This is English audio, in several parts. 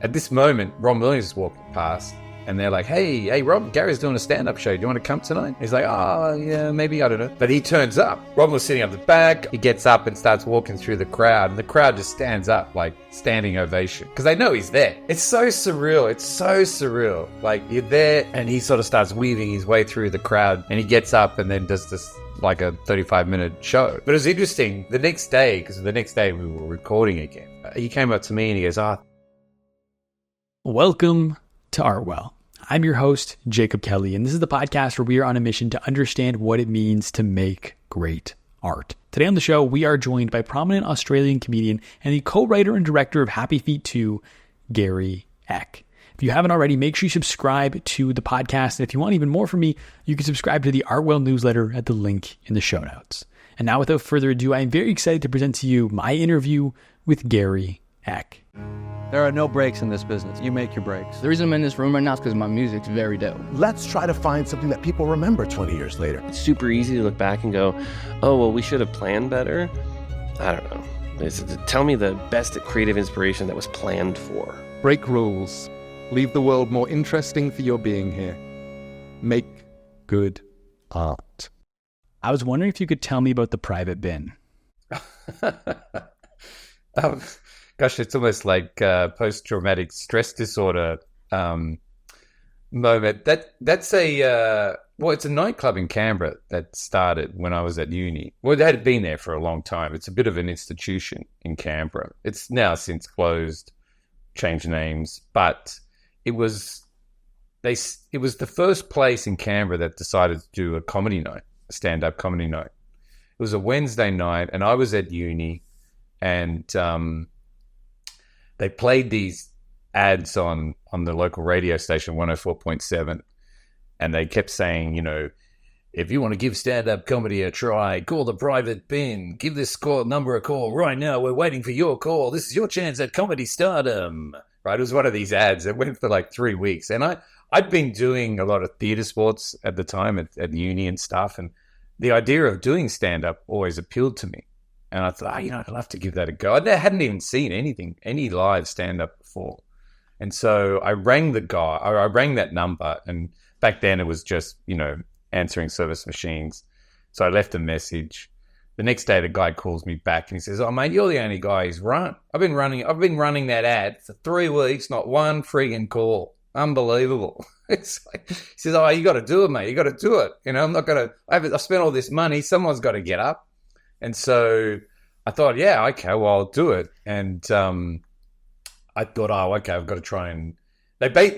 At this moment, Ron Williams is walking past, and they're like, hey, Rob, Gary's doing a stand-up show. Do you want to come tonight? He's like, oh, yeah, maybe, I don't know. But he turns up. Ron was sitting up the back. He gets up and starts walking through the crowd, and the crowd just stands up, like, standing ovation. Because they know he's there. It's so surreal. It's so surreal. Like, you're there, and he sort of starts weaving his way through the crowd, and he gets up and then does this, like, a 35-minute show. But it was interesting. The next day, because the next day we were recording again, he came up to me and he goes, Welcome to Artwell. I'm your host, Jacob Kelly, and this is the podcast where we are on a mission to understand what it means to make great art. Today on the show, we are joined by prominent Australian comedian and the co-writer and director of Happy Feet 2, Gary Eck. If you haven't already, make sure you subscribe to the podcast. And if you want even more from me, you can subscribe to the Artwell newsletter at the link in the show notes. And now, without further ado, I'm very excited to present to you my interview with Gary Eck. There are no breaks in this business. You make your breaks. The reason I'm in this room right now is because my music's very dope. Let's try to find something that people remember 20 years later. It's super easy to look back and go, oh, well, we should have planned better. I don't know. Tell me the best creative inspiration that was planned for. Break rules. Leave the world more interesting for your being here. Make good art. I was wondering if you could tell me about the private bin. Gosh, it's almost like post-traumatic stress disorder moment. That's it's a nightclub in Canberra that started when I was at uni. Well, they had been there for a long time. It's a bit of an institution in Canberra. It's now since closed, changed names, but it was the first place in Canberra that decided to do a comedy night, a stand-up comedy night. It was a Wednesday night, and I was at uni, and they played these ads on the local radio station, 104.7, and they kept saying, if you want to give stand-up comedy a try, call the private bin. Give this number a call right now. We're waiting for your call. This is your chance at comedy stardom. Right? It was one of these ads. It went for like 3 weeks. And I'd been doing a lot of theater sports at the time at uni and stuff, and the idea of doing stand-up always appealed to me. And I thought, I'd love to give that a go. I hadn't even seen any live stand-up before. And so I rang the guy, I rang that number, and back then it was just, answering service machines. So I left a message. The next day the guy calls me back and he says, oh, mate, you're the only guy who's run. I've been running that ad for 3 weeks, not one friggin' call. Unbelievable. It's like, he says, oh, you got to do it, mate. You got to do it. I'm not going to, I've spent all this money. Someone's got to get up. And so I thought, yeah, okay, well, I'll do it. And I thought, oh, okay, I've got to try and...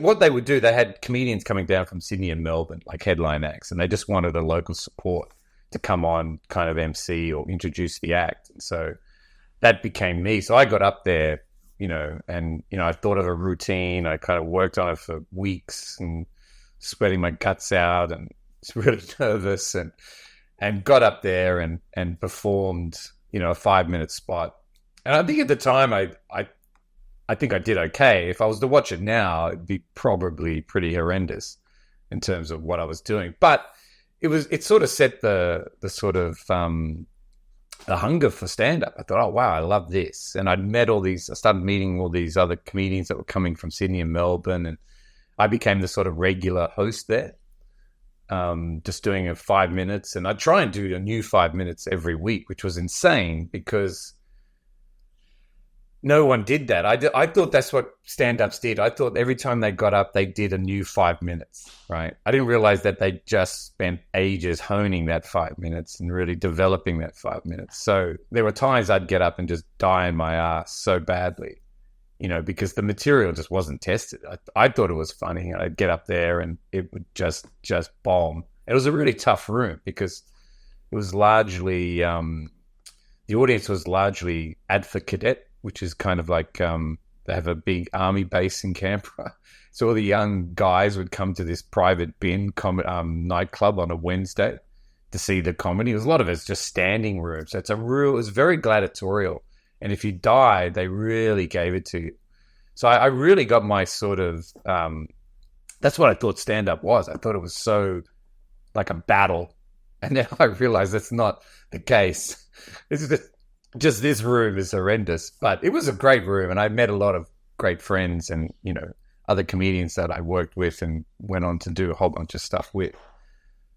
What they would do, they had comedians coming down from Sydney and Melbourne, like headline acts, and they just wanted a local support to come on, kind of MC or introduce the act. And so that became me. So I got up there, and, I thought of a routine. I kind of worked on it for weeks and sweating my guts out and was really nervous and got up there and performed, a 5-minute spot. And I think at the time I think I did okay. If I was to watch it now, it'd be probably pretty horrendous in terms of what I was doing. But it sort of set the sort of the hunger for stand-up. I thought, oh wow, I love this. And I started meeting all these other comedians that were coming from Sydney and Melbourne, and I became the sort of regular host there. Just doing 5 minutes, and I'd try and do a new 5 minutes every week, which was insane because no one did that. I thought that's what stand-ups did. I thought every time they got up, they did a new 5 minutes, right? I didn't realize that they just spent ages honing that 5 minutes and really developing that 5 minutes. So there were times I'd get up and just die in my ass so badly, because the material just wasn't tested. I thought it was funny. I'd get up there and it would just bomb. It was a really tough room because it was largely, the audience was largely Adfa Cadet, which is kind of like they have a big army base in Canberra. So all the young guys would come to this private bin nightclub on a Wednesday to see the comedy. A lot of it's just standing room. So it was very gladiatorial. And if you died, they really gave it to you. So I really got my sort of, that's what I thought stand-up was. I thought it was so like a battle. And now I realize that's not the case. It's just this room is horrendous. But it was a great room, and I met a lot of great friends and, you know, other comedians that I worked with and went on to do a whole bunch of stuff with.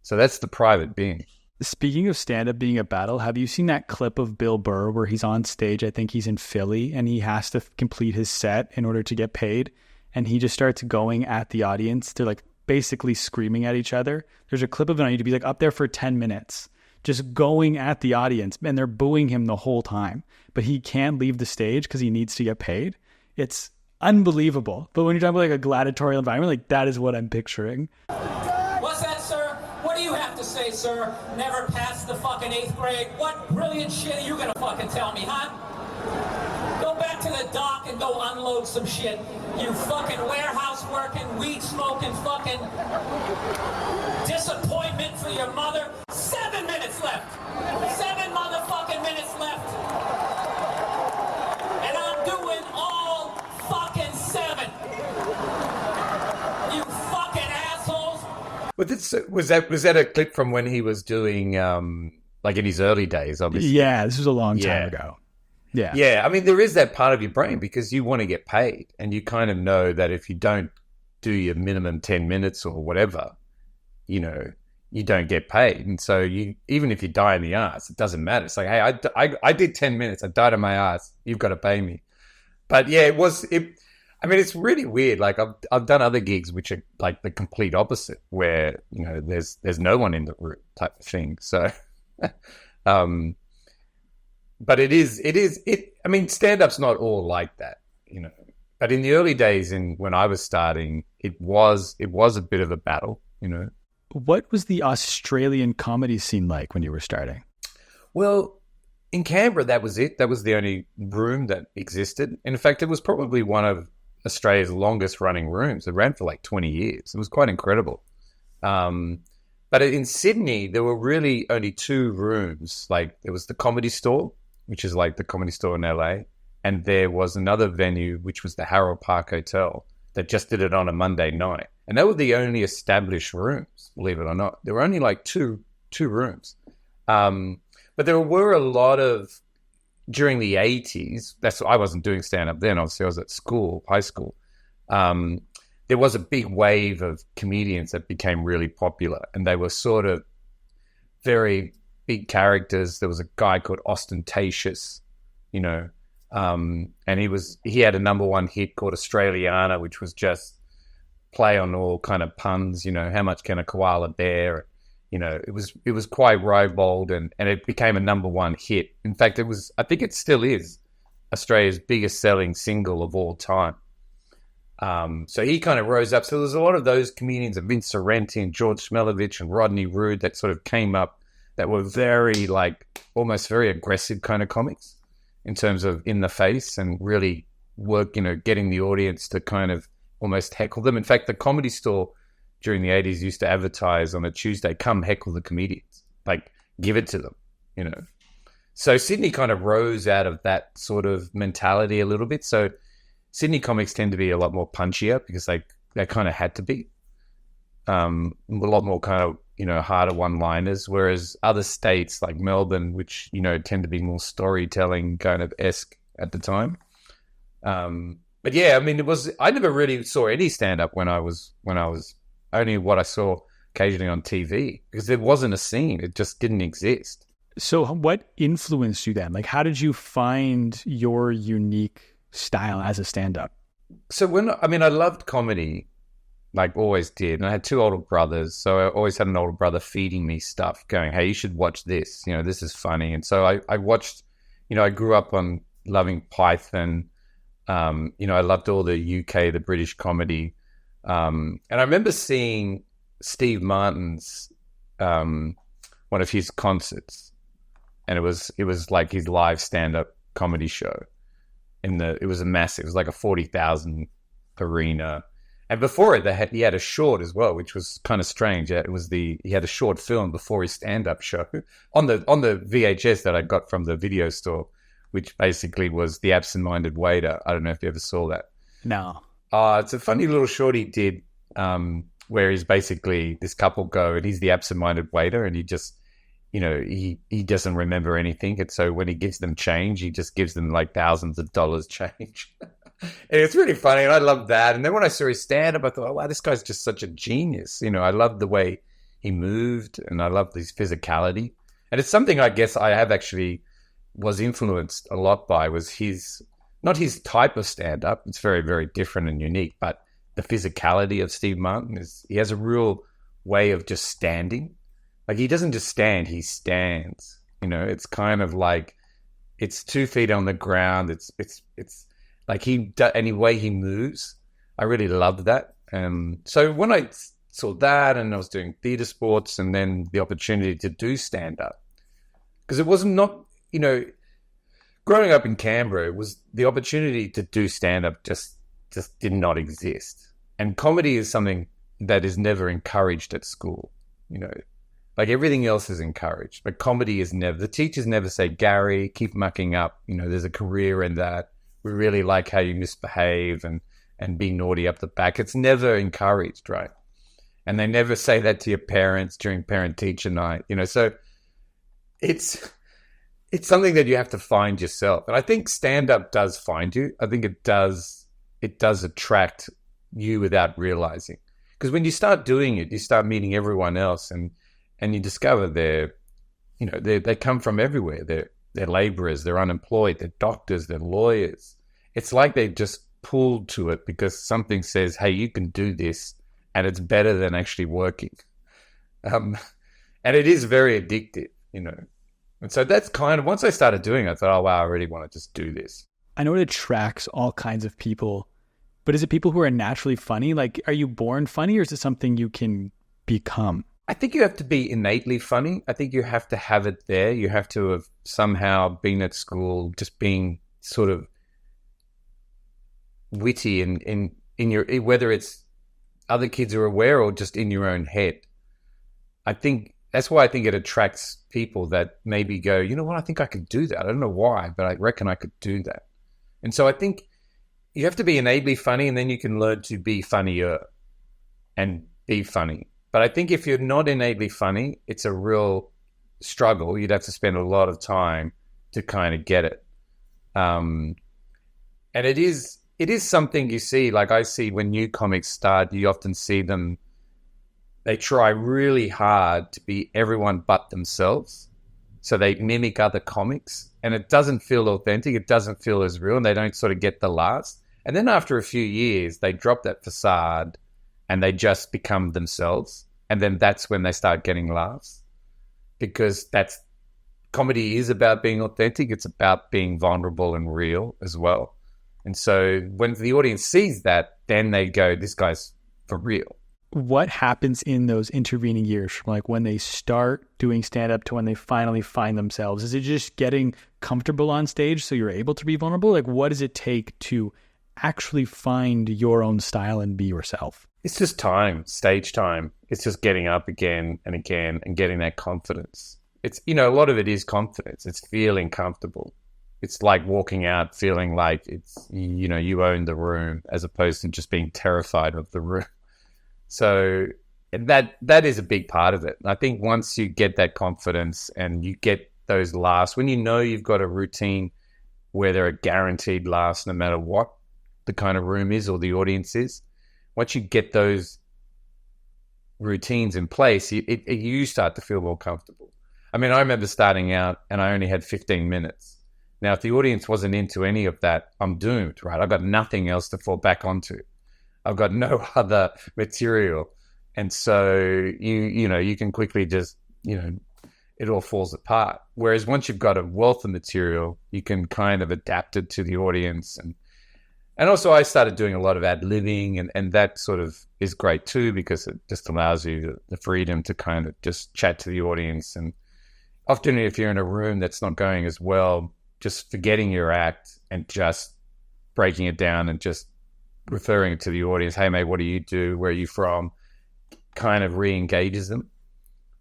So that's the private being. Speaking of stand-up being a battle, have you seen that clip of Bill Burr where he's on stage? I think he's in Philly, and he has to complete his set in order to get paid. And he just starts going at the audience. They're like basically screaming at each other. There's a clip of it on YouTube. He's like up there for 10 minutes, just going at the audience, and they're booing him the whole time. But he can't leave the stage because he needs to get paid. It's unbelievable. But when you're talking about like a gladiatorial environment, like that is what I'm picturing. What's that, sir? What do you have to say, sir? Never passed the fucking 8th grade. What brilliant shit are you gonna fucking tell me, huh? Go back to the dock and go unload some shit. You fucking warehouse working, weed smoking, fucking disappointment for your mother. 7 minutes left. 7 motherfucking minutes left. And I'm doing all fucking 7. You fucking assholes. But this, was that a clip from when he was doing like in his early days, obviously? Yeah, this was a long time ago. Yeah. Yeah, I mean, there is that part of your brain because you want to get paid, and you kind of know that if you don't do your minimum 10 minutes or whatever, you know, you don't get paid. And so you, even if you die in the ass, it doesn't matter. It's like, hey, I did 10 minutes. I died on my ass. You've got to pay me. But yeah, I mean, it's really weird. Like I've done other gigs which are like the complete opposite, where, you know, there's no one in the room type of thing. So, but it is, I mean, stand-up's not all like that, you know. But in the early days, when I was starting, it was a bit of a battle, you know. What was the Australian comedy scene like when you were starting? Well, in Canberra, that was it. That was the only room that existed. In fact, it was probably one of Australia's longest running rooms. It ran for like 20 years. It was quite incredible. But in Sydney, there were really only 2 rooms. Like there was the Comedy Store, which is like the Comedy Store in LA. And there was another venue, which was the Harold Park Hotel, that just did it on a Monday night. And they were the only established rooms, believe it or not. There were only like two rooms. But there were a lot of, during the 80s, I wasn't doing stand-up then, obviously I was at school, high school. There was a big wave of comedians that became really popular, and they were sort of very big characters. There was a guy called Ostentatious, you know, and he had a #1 hit called Australiana, which was just play on all kind of puns, you know, how much can a koala bear? You know, it was quite ribald, and it became a #1 hit. In fact, I think it still is Australia's biggest selling single of all time. So he kind of rose up. So there's a lot of those comedians, Vince Sorrenti and George Smelovich and Rodney Rude, that sort of came up, that were very, like, almost very aggressive kind of comics in terms of in the face, and really work, you know, getting the audience to kind of almost heckle them. In fact, the Comedy Store during the 80s used to advertise on a Tuesday, come heckle the comedians, like give it to them, you know. So Sydney kind of rose out of that sort of mentality a little bit. So Sydney comics tend to be a lot more punchier because they kind of had to be. A lot more kind of, you know, harder one-liners, whereas other states like Melbourne, which, you know, tend to be more storytelling kind of esque at the time. But yeah, I mean, I never really saw any stand-up when I was only what I saw occasionally on TV, because there wasn't a scene. It just didn't exist. So what influenced you then? Like, how did you find your unique style as a stand-up? So I loved comedy, like always did. And I had 2 older brothers. So I always had an older brother feeding me stuff, going, hey, you should watch this. You know, this is funny. And so I watched, you know, I grew up on loving Python. You know, I loved all the UK, the British comedy. And I remember seeing Steve Martin's, one of his concerts, and it was like his live stand-up comedy show. It was massive. It was like a 40,000 arena. And before it, he had a short as well, which was kind of strange. He had a short film before his stand-up show on the VHS that I got from the video store, which basically was The Absent-Minded Waiter. I don't know if you ever saw that. No. It's a funny little short he did, where he's basically, this couple go, and he's the absent-minded waiter, and he just, you know, he doesn't remember anything. And so when he gives them change, he just gives them like thousands of dollars change. it's really funny, and I love that. And then when I saw his stand-up, I thought, oh, wow, this guy's just such a genius. You know, I love the way he moved, and I love his physicality. And it's something I guess I have actually was influenced a lot by, was not his type of stand-up. It's very, very different and unique, but the physicality of Steve Martin he has a real way of just standing. Like, he doesn't just stand, he stands. You know, it's kind of like, it's 2 feet on the ground. It's like any way he moves. I really love that. So when I saw that, and I was doing theatre sports, and then the opportunity to do stand-up, because it was not, you know, growing up in Canberra, it was the opportunity to do stand-up just did not exist. And comedy is something that is never encouraged at school, you know. Like, everything else is encouraged, but comedy is never. The teachers never say, Gary, keep mucking up. You know, there's a career in that. We really like how you misbehave and be naughty up the back. It's never encouraged, right? And they never say that to your parents during parent-teacher night. You know, so it's something that you have to find yourself. And I think stand-up does find you. I think it does attract you without realizing. Because when you start doing it, you start meeting everyone else, and you discover they come from everywhere. They're laborers, they're unemployed, they're doctors, they're lawyers. It's like they just pulled to it because something says, hey, you can do this, and it's better than actually working. And it is very addictive, you know. And so that's kind of, once I started doing it, I thought, oh, wow, I really want to just do this. I know it attracts all kinds of people, but is it people who are naturally funny? Like, are you born funny, or is it something you can become? I think you have to be innately funny. I think you have to have it there. You have to have somehow been at school just being sort of witty in your, whether it's other kids are aware or just in your own head. I think that's why I think it attracts people that maybe go, you know what, I think I could do that. I don't know why, but I reckon I could do that. And so I think you have to be innately funny, and then you can learn to be funnier and be funny. But I think if you're not innately funny, it's a real struggle. You'd have to spend a lot of time to kind of get it. And it is something you see. Like, I see when new comics start, you often see them, they try really hard to be everyone but themselves. So they mimic other comics, and it doesn't feel authentic. It doesn't feel as real, and they don't sort of get the laughs. And then after a few years, they drop that facade and they just become themselves. And then that's when they start getting laughs, because comedy is about being authentic. It's about being vulnerable and real as well. And so when the audience sees that, then they go, this guy's for real. What happens in those intervening years from like when they start doing stand-up to when they finally find themselves? Is it just getting comfortable on stage so you're able to be vulnerable? Like, what does it take to actually find your own style and be yourself? It's just time, stage time. It's just getting up again and again and getting that confidence. It's, you know, a lot of it is confidence. It's feeling comfortable. It's like walking out feeling like it's, you know, you own the room, as opposed to just being terrified of the room. So that is a big part of it. I think once you get that confidence and you get those laughs, when you know you've got a routine where there are guaranteed laughs no matter what the kind of room is or the audience is, once you get those routines in place, you start to feel more comfortable. I mean, I remember starting out and I only had 15 minutes. Now, if the audience wasn't into any of that, I'm doomed, right? I've got nothing else to fall back onto. I've got no other material. And so, you can quickly just, it all falls apart. Whereas once you've got a wealth of material, you can kind of adapt it to the audience. And also I started doing a lot of ad-libbing, and that sort of is great too, because it just allows you the freedom to kind of just chat to the audience. And often if you're in a room that's not going as well, just forgetting your act and just breaking it down and just referring to the audience, hey mate, what do you do? Where are you from? Kind of re-engages them.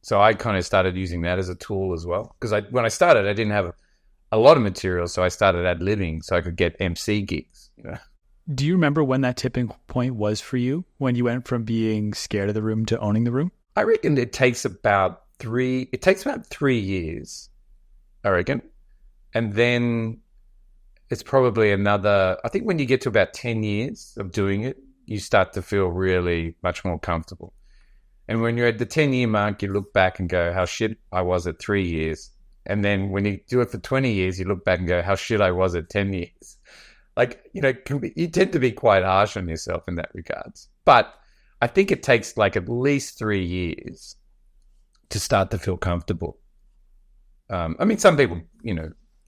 So I kind of started using that as a tool as well. Because when I started, I didn't have a lot of material, so I started ad-libbing so I could get MC gigs. Do you remember when that tipping point was for you, when you went from being scared of the room to owning the room? I reckon it takes about 3 years, I reckon. And then it's probably another, I think when you get to about 10 years of doing it, you start to feel really much more comfortable. And when you're at the 10-year mark, you look back and go, how shit I was at 3 years. And then when you do it for 20 years, you look back and go, how shit I was at 10 years. Like, you tend to be quite harsh on yourself in that regards. But I think it takes like at least 3 years to start to feel comfortable. I mean, some people,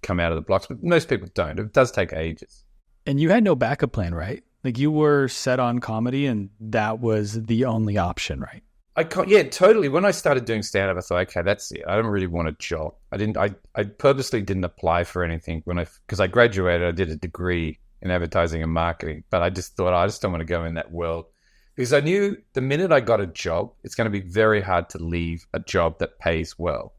come out of the blocks, but most people don't. It does take ages. And you had no backup plan, right? Like you were set on comedy and that was the only option, right? Yeah, totally. When I started doing stand-up, I thought, okay, that's it. I don't really want a job. I purposely didn't apply for anything because I graduated. I did a degree in advertising and marketing, but I just thought, I just don't want to go in that world because I knew the minute I got a job, it's going to be very hard to leave a job that pays well,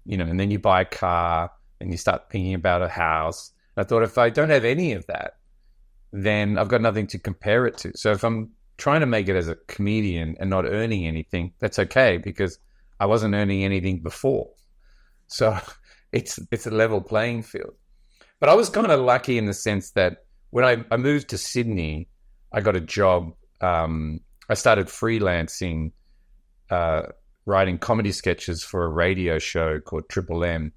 and then you buy a car and you start thinking about a house. I thought if I don't have any of that, then I've got nothing to compare it to. So if I'm trying to make it as a comedian and not earning anything, that's okay because I wasn't earning anything before. So it's a level playing field. But I was kind of lucky in the sense that when I moved to Sydney, I got a job. I started freelancing, writing comedy sketches for a radio show called Triple M.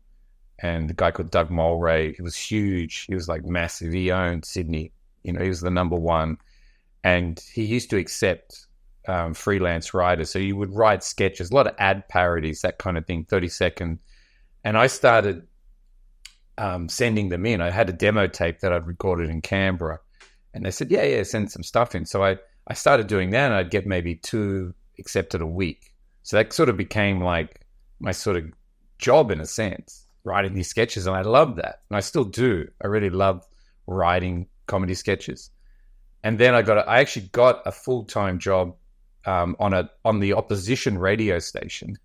And the guy called Doug Mulray, he was huge. He was like massive. He owned Sydney. He was the number one. And he used to accept freelance writers. So you would write sketches, a lot of ad parodies, that kind of thing, 30-second. And I started sending them in. I had a demo tape that I'd recorded in Canberra. And they said, yeah, send some stuff in. So I started doing that and I'd get maybe 2 accepted a week. So that sort of became like my sort of job in a sense, writing these sketches. And I loved that. And I still do. I really love writing comedy sketches. And then I actually got a full-time job on the opposition radio station,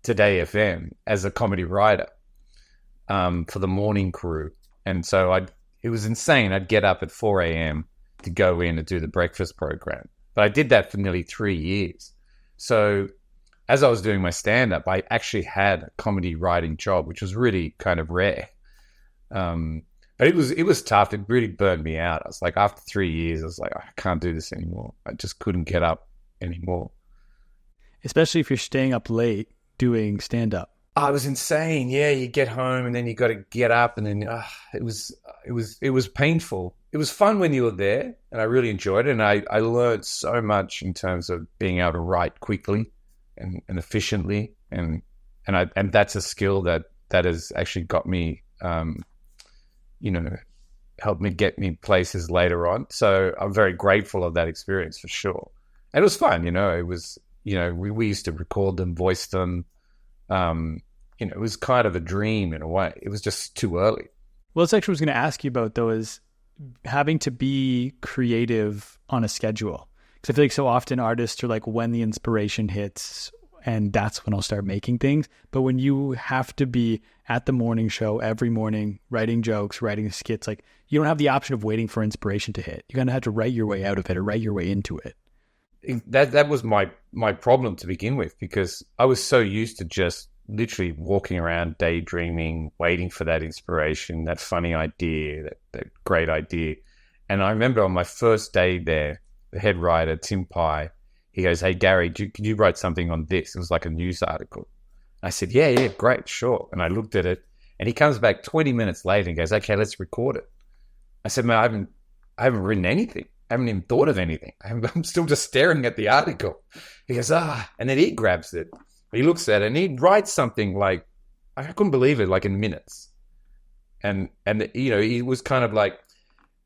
Today FM, as a comedy writer for the morning crew. And so it was insane. I'd get up at 4 a.m. to go in and do the breakfast program. But I did that for nearly 3 years. So as I was doing my stand-up, I actually had a comedy writing job, which was really kind of rare. But it was tough. It really burned me out. I was like, after 3 years, I was like, I can't do this anymore. I just couldn't get up anymore. Especially if you're staying up late doing stand-up. Oh, it was insane. Yeah, you get home and then you got to get up, and then it was painful. It was fun when you were there, and I really enjoyed it. And I learned so much in terms of being able to write quickly and efficiently, and that's a skill that has actually got me. Helped me get me places later on. So I'm very grateful of that experience for sure. And it was fun, it was, we used to record them, voice them. It was kind of a dream in a way. It was just too early. Well, that's actually what I was going to ask you about though, is having to be creative on a schedule. Because I feel like so often artists are like, when the inspiration hits, and that's when I'll start making things. But when you have to be at the morning show every morning, writing jokes, writing skits, like you don't have the option of waiting for inspiration to hit. You're going to have to write your way out of it or write your way into it. That was my problem to begin with, because I was so used to just literally walking around daydreaming, waiting for that inspiration, that funny idea, that great idea. And I remember on my first day there, the head writer, Tim Pye, he goes, "Hey, Gary, can you write something on this?" It was like a news article. I said, yeah, great, sure. And I looked at it, and he comes back 20 minutes later and goes, "Okay, let's record it." I said, "Man, I haven't written anything. I haven't even thought of anything. I'm still just staring at the article." He goes, and then he grabs it. He looks at it, and he writes something like, I couldn't believe it, like in minutes. And he was kind of like,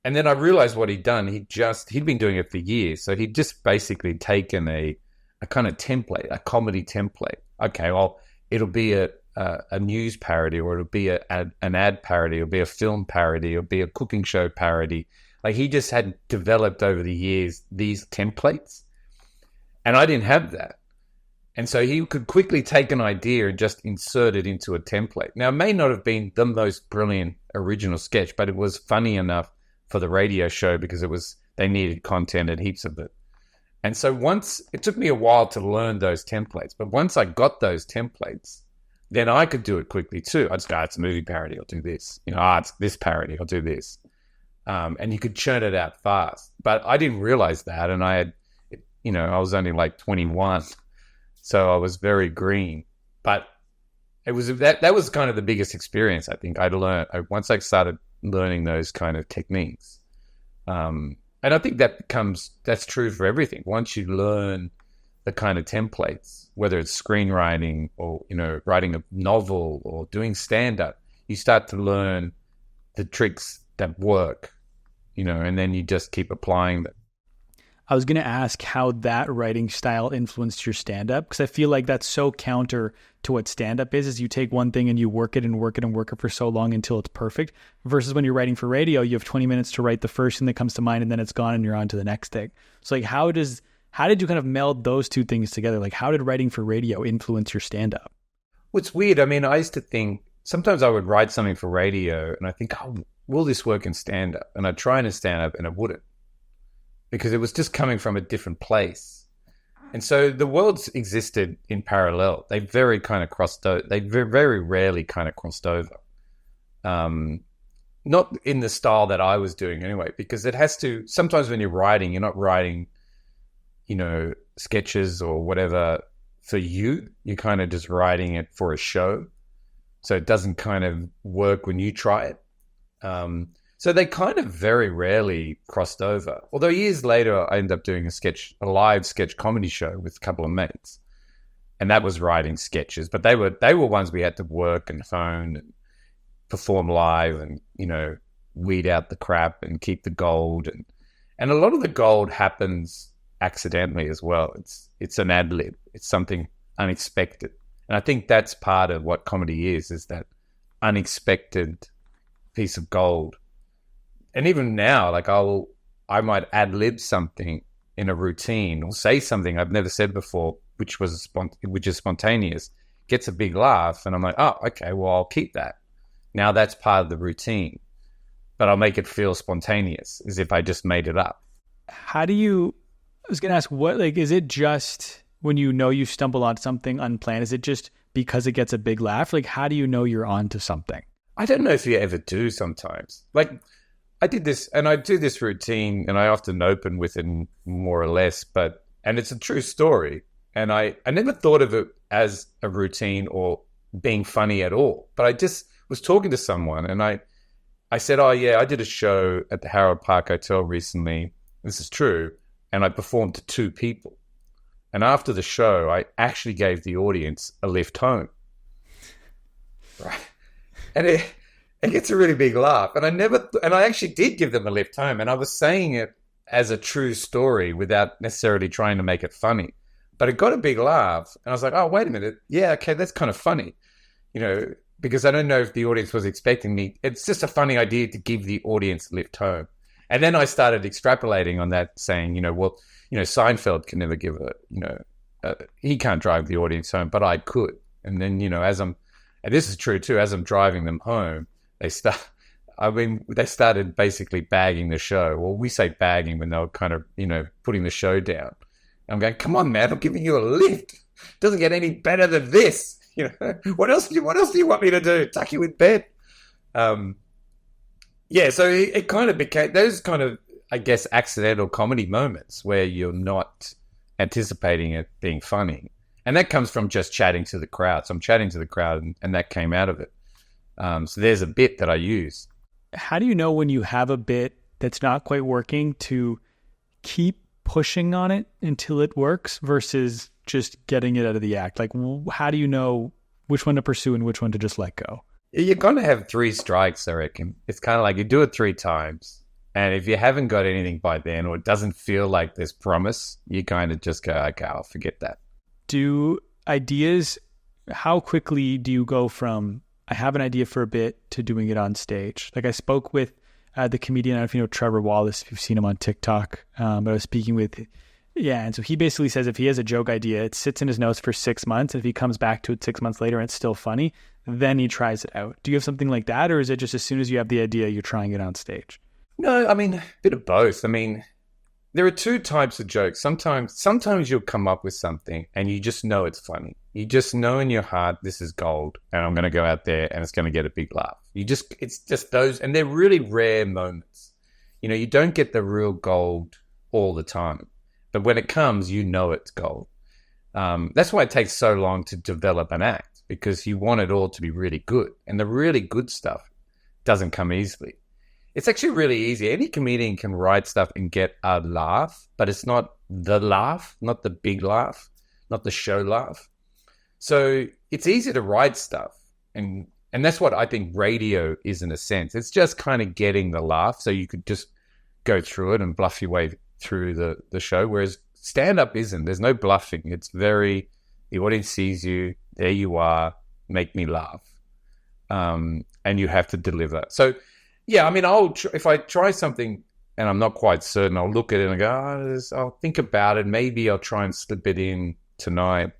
and then I realized what he'd done. He'd been doing it for years. So he'd just basically taken a kind of template, a comedy template. Okay, well, it'll be a news parody, or it'll be an ad parody, it'll be a film parody, it'll be a cooking show parody. Like he just had developed over the years these templates. And I didn't have that. And so he could quickly take an idea and just insert it into a template. Now, it may not have been the most brilliant original sketch, but it was funny enough for the radio show because they needed content and heaps of it. And so it took me a while to learn those templates, but once I got those templates, then I could do it quickly too. I'd just go, it's a movie parody, I'll do this. It's this parody, I'll do this. And you could churn it out fast. But I didn't realize that. And I was only like 21. So I was very green. But it was that was kind of the biggest experience I think I'd learned. Once I started learning those kind of techniques. And I think that's true for everything. Once you learn the kind of templates, whether it's screenwriting or, writing a novel or doing stand-up, you start to learn the tricks that work, and then you just keep applying them. I was going to ask how that writing style influenced your stand-up, because I feel like that's so counter to what stand-up is you take one thing and you work it and work it and work it for so long until it's perfect, versus when you're writing for radio, you have 20 minutes to write the first thing that comes to mind and then it's gone and you're on to the next thing. So like, how did you kind of meld those two things together? Like, how did writing for radio influence your stand-up? Well, it's weird. I mean, I used to think, sometimes I would write something for radio and I think, will this work in stand-up? And I'd try in stand-up and it wouldn't, because it was just coming from a different place. And so the worlds existed in parallel. They very kind of crossed over. They very rarely kind of crossed over. Not in the style that I was doing anyway, because it has to, sometimes when you're writing, you're not writing, sketches or whatever for you. You're kind of just writing it for a show. So it doesn't kind of work when you try it. So they kind of very rarely crossed over. Although years later, I ended up doing a live sketch comedy show with a couple of mates. And that was writing sketches, but they were ones we had to work and phone and perform live and, weed out the crap and keep the gold. And a lot of the gold happens accidentally as well. It's an ad lib. It's something unexpected. And I think that's part of what comedy is that unexpected piece of gold. And even now, like I might ad lib something in a routine or say something I've never said before, which is spontaneous, gets a big laugh, and I'm like, oh, okay, well, I'll keep that. Now that's part of the routine, but I'll make it feel spontaneous, as if I just made it up. I was going to ask, is it just when you stumble on something unplanned? Is it just because it gets a big laugh? Like, how do you know you're on to something? I don't know if you ever do sometimes. Like, I did this, and I do this routine, and I often open with it more or less, and it's a true story. And I never thought of it as a routine or being funny at all. But I just was talking to someone, and I said, oh, yeah, I did a show at the Harold Park Hotel recently. This is true. And I performed to 2 people. And after the show, I actually gave the audience a lift home. Right. And it gets a really big laugh. And I actually did give them a lift home. And I was saying it as a true story without necessarily trying to make it funny. But it got a big laugh. And I was like, oh, wait a minute. Yeah, okay, that's kind of funny. Because I don't know if the audience was expecting me. It's just a funny idea to give the audience a lift home. And then I started extrapolating on that, saying, Seinfeld can never give he can't drive the audience home, but I could. And then, and this is true too, as I'm driving them home, they started basically bagging the show. Well, we say bagging when they were kind of, putting the show down. I'm going, come on, man, I'm giving you a lift. Doesn't get any better than this. What else do you want me to do? Tuck you in bed? Yeah, so it kind of became those kind of, I guess, accidental comedy moments where you're not anticipating it being funny. And that comes from just chatting to the crowd. So I'm chatting to the crowd and that came out of it. So there's a bit that I use. How do you know when you have a bit that's not quite working to keep pushing on it until it works versus just getting it out of the act? Like, how do you know which one to pursue and which one to just let go? You're going to have 3 strikes, I reckon. It's kind of like you do it 3 times. And if you haven't got anything by then, or it doesn't feel like there's promise, you kind of just go, okay, I'll forget that. How quickly do you go from, I have an idea for a bit, to doing it on stage? Like, I spoke with the comedian, I don't know if you know Trevor Wallace, if you've seen him on TikTok, but I was speaking with, and so he basically says if he has a joke idea, it sits in his notes for 6 months. If he comes back to it 6 months later and it's still funny, then he tries it out. Do you have something like that, or is it just as soon as you have the idea, you're trying it on stage? No, I mean, a bit of both. I mean, there are 2 types of jokes. Sometimes you'll come up with something and you just know it's funny. You just know in your heart, this is gold, and I'm going to go out there and it's going to get a big laugh. It's just those, and they're really rare moments. You don't get the real gold all the time, but when it comes, it's gold. That's why it takes so long to develop an act, because you want it all to be really good, and the really good stuff doesn't come easily. It's actually really easy. Any comedian can write stuff and get a laugh, but it's not the laugh, not the big laugh, not the show laugh. So it's easy to write stuff, and that's what I think radio is in a sense. It's just kind of getting the laugh, so you could just go through it and bluff your way through the show, whereas stand-up isn't. There's no bluffing. It's the audience sees you, there you are, make me laugh, and you have to deliver. So, yeah, I mean, if I try something and I'm not quite certain, I'll look at it and go, I'll think about it. Maybe I'll try and slip it in tonight.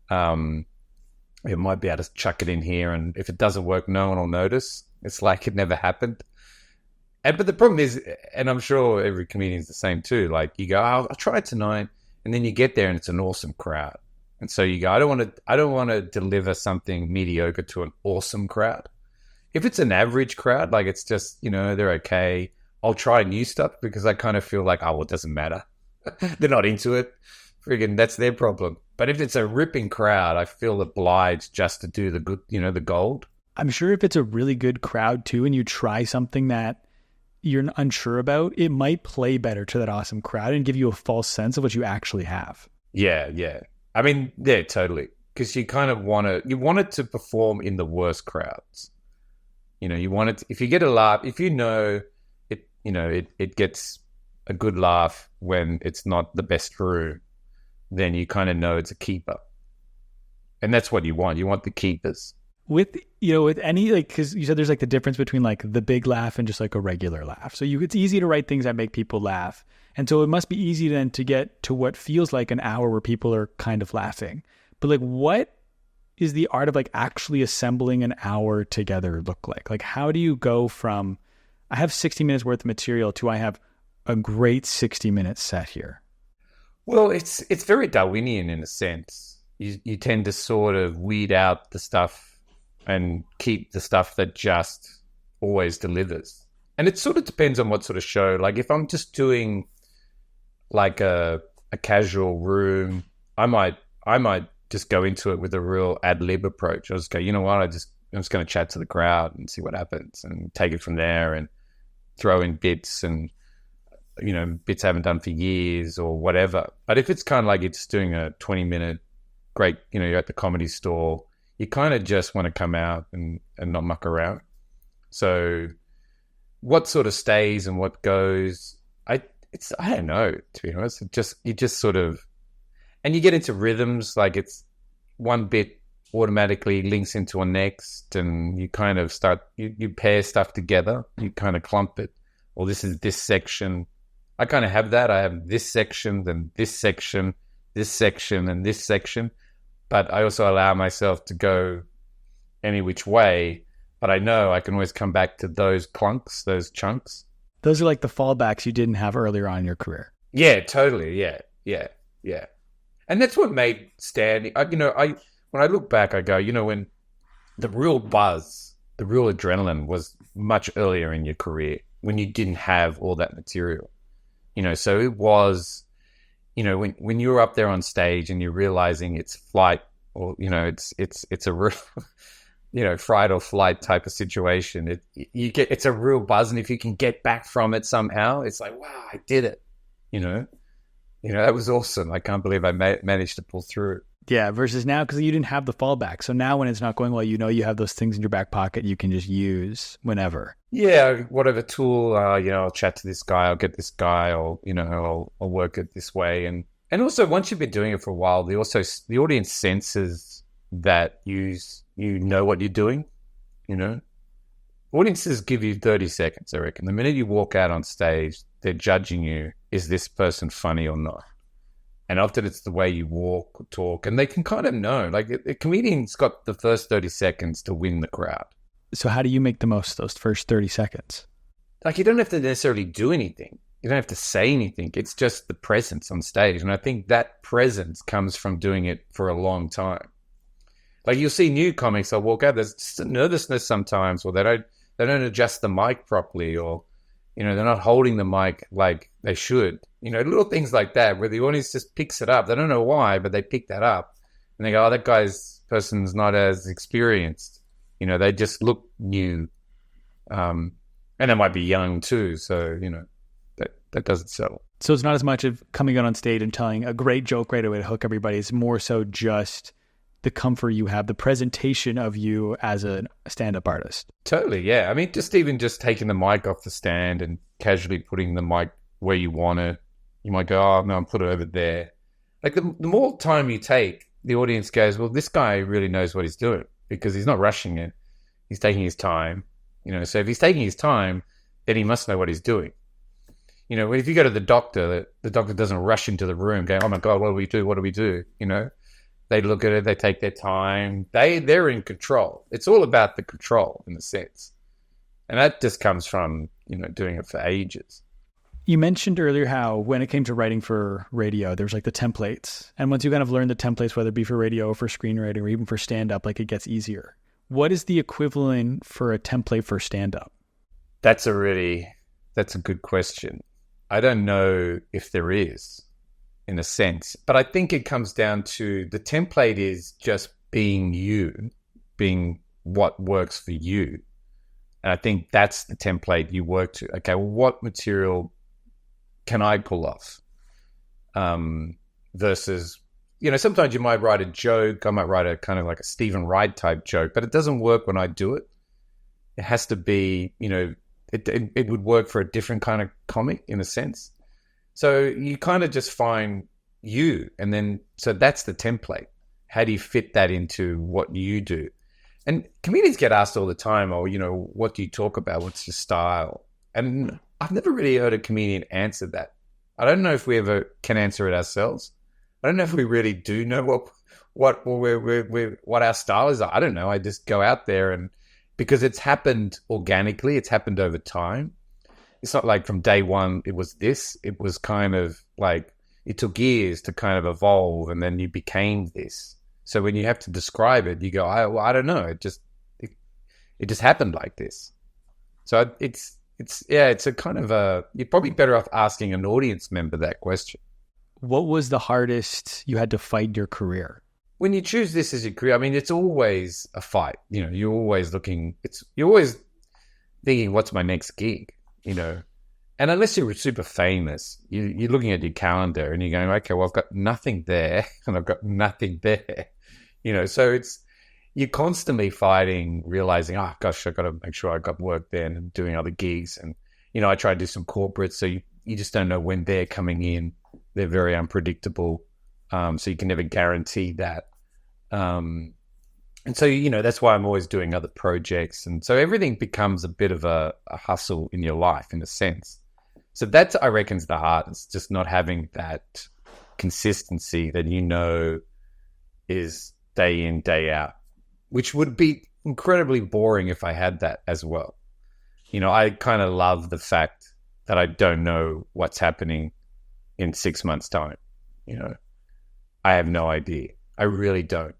It might be able to chuck it in here, and if it doesn't work, no one will notice. It's like it never happened. But the problem is, and I'm sure every comedian is the same too, like you go, I'll try it tonight, and then you get there and it's an awesome crowd. And so you go, I don't want to deliver something mediocre to an awesome crowd. If it's an average crowd, like it's just, they're okay, I'll try new stuff, because I kind of feel like, well, it doesn't matter. They're not into it. Friggin', that's their problem. But if it's a ripping crowd, I feel obliged just to do the good, the gold. I'm sure if it's a really good crowd too, and you try something that you're unsure about, it might play better to that awesome crowd and give you a false sense of what you actually have. Yeah. I mean, yeah, totally. Because you kind of want it to perform in the worst crowds. You want it, if you get a laugh, if it gets a good laugh when it's not the best room, then you kind of know it's a keeper. And that's what you want. You want the keepers. With any, like, because you said there's like the difference between like the big laugh and just like a regular laugh. So it's easy to write things that make people laugh. And so it must be easy then to get to what feels like an hour where people are kind of laughing. But like, what is the art of like actually assembling an hour together look like? Like, how do you go from, I have 60 minutes worth of material to I have a great 60-minute set here? Well, it's very Darwinian in a sense. You tend to sort of weed out the stuff and keep the stuff that just always delivers. And it sort of depends on what sort of show. Like if I'm just doing like a casual room, I might just go into it with a real ad lib approach. I'll just go, you know what, I'm just going to chat to the crowd and see what happens and take it from there and throw in bits and, bits I haven't done for years or whatever. But if it's kind of like you're just doing a 20-minute great, you're at the Comedy Store, you kind of just want to come out and not muck around. So what sort of stays and what goes, I don't know, to be honest. You just sort of, and you get into rhythms, like it's one bit automatically links into a next, and you kind of start, you pair stuff together, you kind of clump it. Well, this is this section. I kind of have that. I have this section, then this section, and this section. But I also allow myself to go any which way. But I know I can always come back to those clunks, those chunks. Those are like the fallbacks you didn't have earlier on in your career. Yeah, totally. Yeah. And that's what made standing. When I look back, I go, when the real buzz, the real adrenaline was much earlier in your career when you didn't have all that material. So it was, when you're up there on stage and you're realizing it's flight or, it's a real, fight or flight type of situation. It's a real buzz. And if you can get back from it somehow, it's like, wow, I did it. That was awesome. I can't believe I managed to pull through. Yeah. Versus now, because you didn't have the fallback. So now when it's not going well, you have those things in your back pocket you can just use whenever. Yeah. Whatever tool, I'll chat to this guy, I'll get this guy, or, I'll work it this way. And also once you've been doing it for a while, the audience senses that you know what you're doing, Audiences give you 30 seconds, I reckon. The minute you walk out on stage, they're judging you. Is this person funny or not? And often it's the way you walk or talk, and they can kind of know. Like a comedian's got the first 30 seconds to win the crowd. So how do you make the most of those first 30 seconds? Like you don't have to necessarily do anything. You don't have to say anything. It's just the presence on stage. And I think that presence comes from doing it for a long time. Like you'll see new comics, they'll walk out, there's just a nervousness sometimes, or they don't adjust the mic properly, or, you know, they're not holding the mic like they should. You know, little things like that where the audience just picks it up. They don't know why, but they pick that up. And they go, oh, that person's not as experienced. You know, they just look new. And they might be young too. So, you know, that doesn't settle. So it's not as much of coming out on stage and telling a great joke right away to hook everybody. It's more so just the comfort you have, the presentation of you as a stand-up artist. Totally, yeah. I mean, just taking the mic off the stand and casually putting the mic where you want it. You might go, oh, no, I'll put it over there. Like the more time you take, the audience goes, well, this guy really knows what he's doing because he's not rushing it. He's taking his time. You know, so if he's taking his time, then he must know what he's doing. You know, if you go to the doctor doesn't rush into the room going, oh my God, what do we do? What do we do? You know, they look at it, they take their time. They're in control. It's all about the control in a sense. And that just comes from, you know, doing it for ages. You mentioned earlier how when it came to writing for radio, there's like the templates. And once you kind of learn the templates, whether it be for radio or for screenwriting or even for stand-up, like it gets easier. What is the equivalent for a template for stand-up? That's a good question. I don't know if there is, in a sense, but I think it comes down to the template is just being you, being what works for you. And I think that's the template you work to. Okay, well, what material can I pull off? Versus, you know, sometimes you might write a joke. I might write a kind of like a Stephen Wright type joke, but it doesn't work when I do it. It has to be, you know, it would work for a different kind of comic in a sense. So you kind of just find you, and then, so that's the template. How do you fit that into what you do? And comedians get asked all the time, oh, you know, what do you talk about? What's your style? And I've never really heard a comedian answer that. I don't know if we ever can answer it ourselves. I don't know if we really do know what our style is. I don't know. I just go out there, and because it's happened organically, it's happened over time. It's not like from day one it was this. It was kind of like it took years to kind of evolve, and then you became this. So when you have to describe it, you go, I don't know. It just happened like this. So it's a kind of you're probably better off asking an audience member that question. What was the hardest you had to fight in your career? When you choose this as your career, I mean, it's always a fight. You know, you're always you're always thinking, what's my next gig? You know, and unless you're super famous, you're looking at your calendar and you're going, okay, well, I've got nothing there and I've got nothing there. You know, so you're constantly fighting, realizing, oh gosh, I've got to make sure I got work there and doing other gigs. And, you know, I try to do some corporates, so you just don't know when they're coming in. They're very unpredictable. So you can never guarantee that. And so, you know, that's why I'm always doing other projects. And so everything becomes a bit of a hustle in your life, in a sense. So that's, I reckon, is the hardest, just not having that consistency that, you know, is day in, day out, which would be incredibly boring if I had that as well. You know, I kind of love the fact that I don't know what's happening in 6 months' time. You know, I have no idea. I really don't.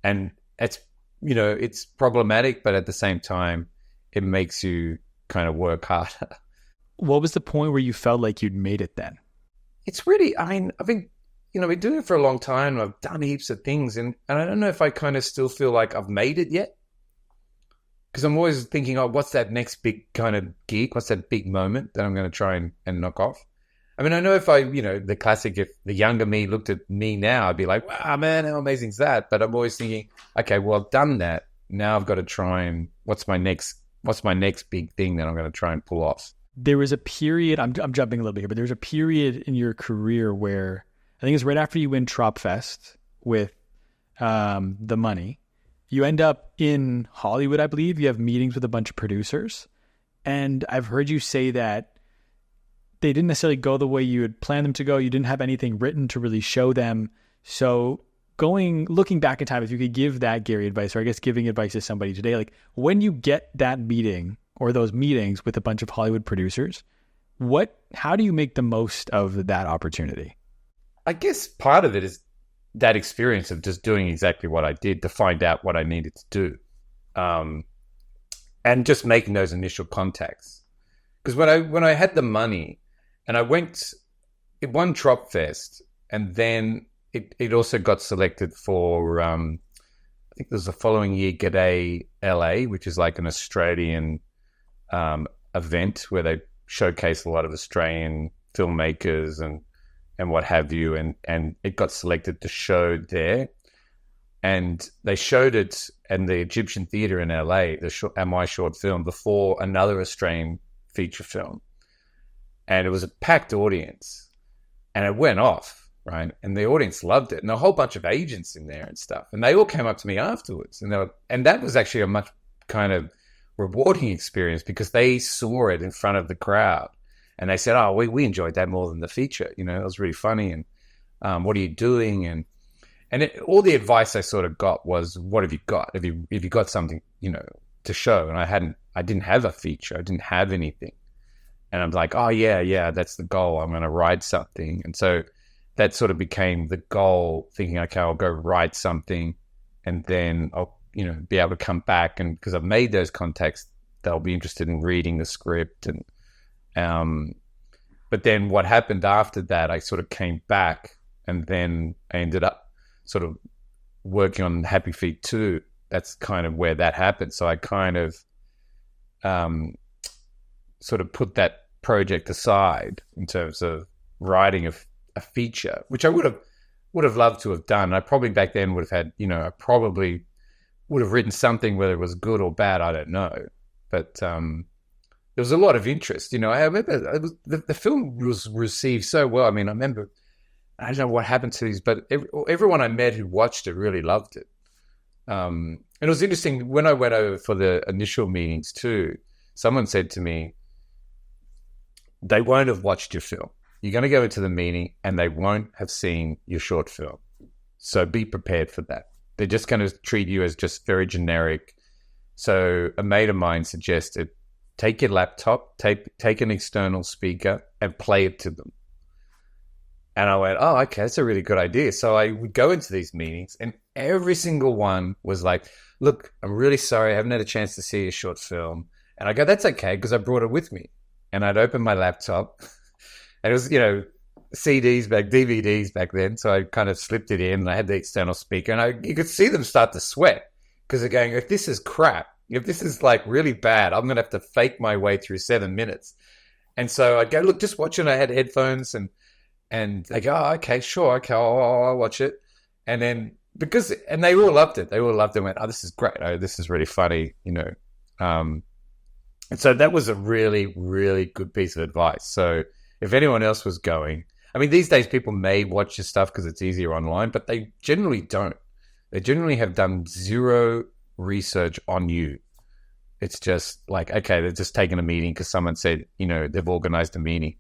And it's, you know, it's problematic, but at the same time, it makes you kind of work harder. What was the point where you felt like you'd made it then? It's really, I mean, I've been doing it for a long time. I've done heaps of things, and I don't know if I kind of still feel like I've made it yet. Because I'm always thinking, oh, what's that next big kind of gig? What's that big moment that I'm going to try and knock off? I mean, I know if the classic, if the younger me looked at me now, I'd be like, wow, man, how amazing is that? But I'm always thinking, okay, well, I've done that. Now I've got to try and, what's my next big thing that I'm going to try and pull off? There was a period, I'm jumping a little bit here, but there was a period in your career where, I think it's right after you win Tropfest with The Money. You end up in Hollywood, I believe. You have meetings with a bunch of producers. And I've heard you say that they didn't necessarily go the way you had planned them to go. You didn't have anything written to really show them. So looking back in time, if you could give that Gary advice, or I guess giving advice to somebody today, like when you get that meeting or those meetings with a bunch of Hollywood producers, how do you make the most of that opportunity? I guess part of it is that experience of just doing exactly what I did to find out what I needed to do, and just making those initial contacts. Because when I had the money, and it won Trop Fest, and then it also got selected for I think it was the following year, G'day LA, which is like an Australian event where they showcase a lot of Australian filmmakers and what have you, and it got selected to show there. And they showed it in the Egyptian Theatre in LA, my short film, before another Australian feature film. And it was a packed audience. And it went off, right? And the audience loved it. And a whole bunch of agents in there and stuff. And they all came up to me afterwards. And that was actually a much kind of rewarding experience, because they saw it in front of the crowd. And they said, oh, we enjoyed that more than the feature. You know, it was really funny. And what are you doing? And all the advice I sort of got was, what have you got? Have you got something, you know, to show? And I didn't have a feature. I didn't have anything. And I'm like, oh, yeah, that's the goal. I'm going to write something. And so that sort of became the goal, thinking, okay, I'll go write something, and then I'll, you know, be able to come back. And because I've made those contacts, they'll be interested in reading the script. And but then what happened after that, I sort of came back, and then I ended up sort of working on Happy Feet 2. That's kind of where that happened. So I kind of sort of put that project aside in terms of writing a feature, which I would have loved to have done. I probably back then would have had, you know, I probably would have written something, whether it was good or bad, I don't know. But there was a lot of interest. You know, I remember the film was received so well. I mean, I remember, I don't know what happened to these, but everyone I met who watched it really loved it. And it was interesting, when I went over for the initial meetings too, someone said to me, they won't have watched your film. You're going to go into the meeting and they won't have seen your short film. So be prepared for that. They're just going to treat you as just very generic. So a mate of mine suggested, take your laptop, take an external speaker and play it to them. And I went, oh, okay, that's a really good idea. So I would go into these meetings, and every single one was like, look, I'm really sorry, I haven't had a chance to see your short film. And I go, that's okay, because I brought it with me. And I'd open my laptop, and it was, you know, DVDs back then. So I kind of slipped it in, and I had the external speaker, and you could see them start to sweat, because they're going, if this is crap, if this is like really bad, I'm going to have to fake my way through 7 minutes. And so I'd go, look, just watch it. I had headphones, and they go, oh, okay, sure, okay, I'll watch it. And then, and they all loved it. They all loved it and went, oh, this is great. Oh, this is really funny, you know. And so that was a really, really good piece of advice. So if anyone else was going, I mean, these days people may watch your stuff because it's easier online, but they generally don't. They generally have done zero research on you. It's just like, okay, they're just taking a meeting because someone said, you know, they've organized a meeting.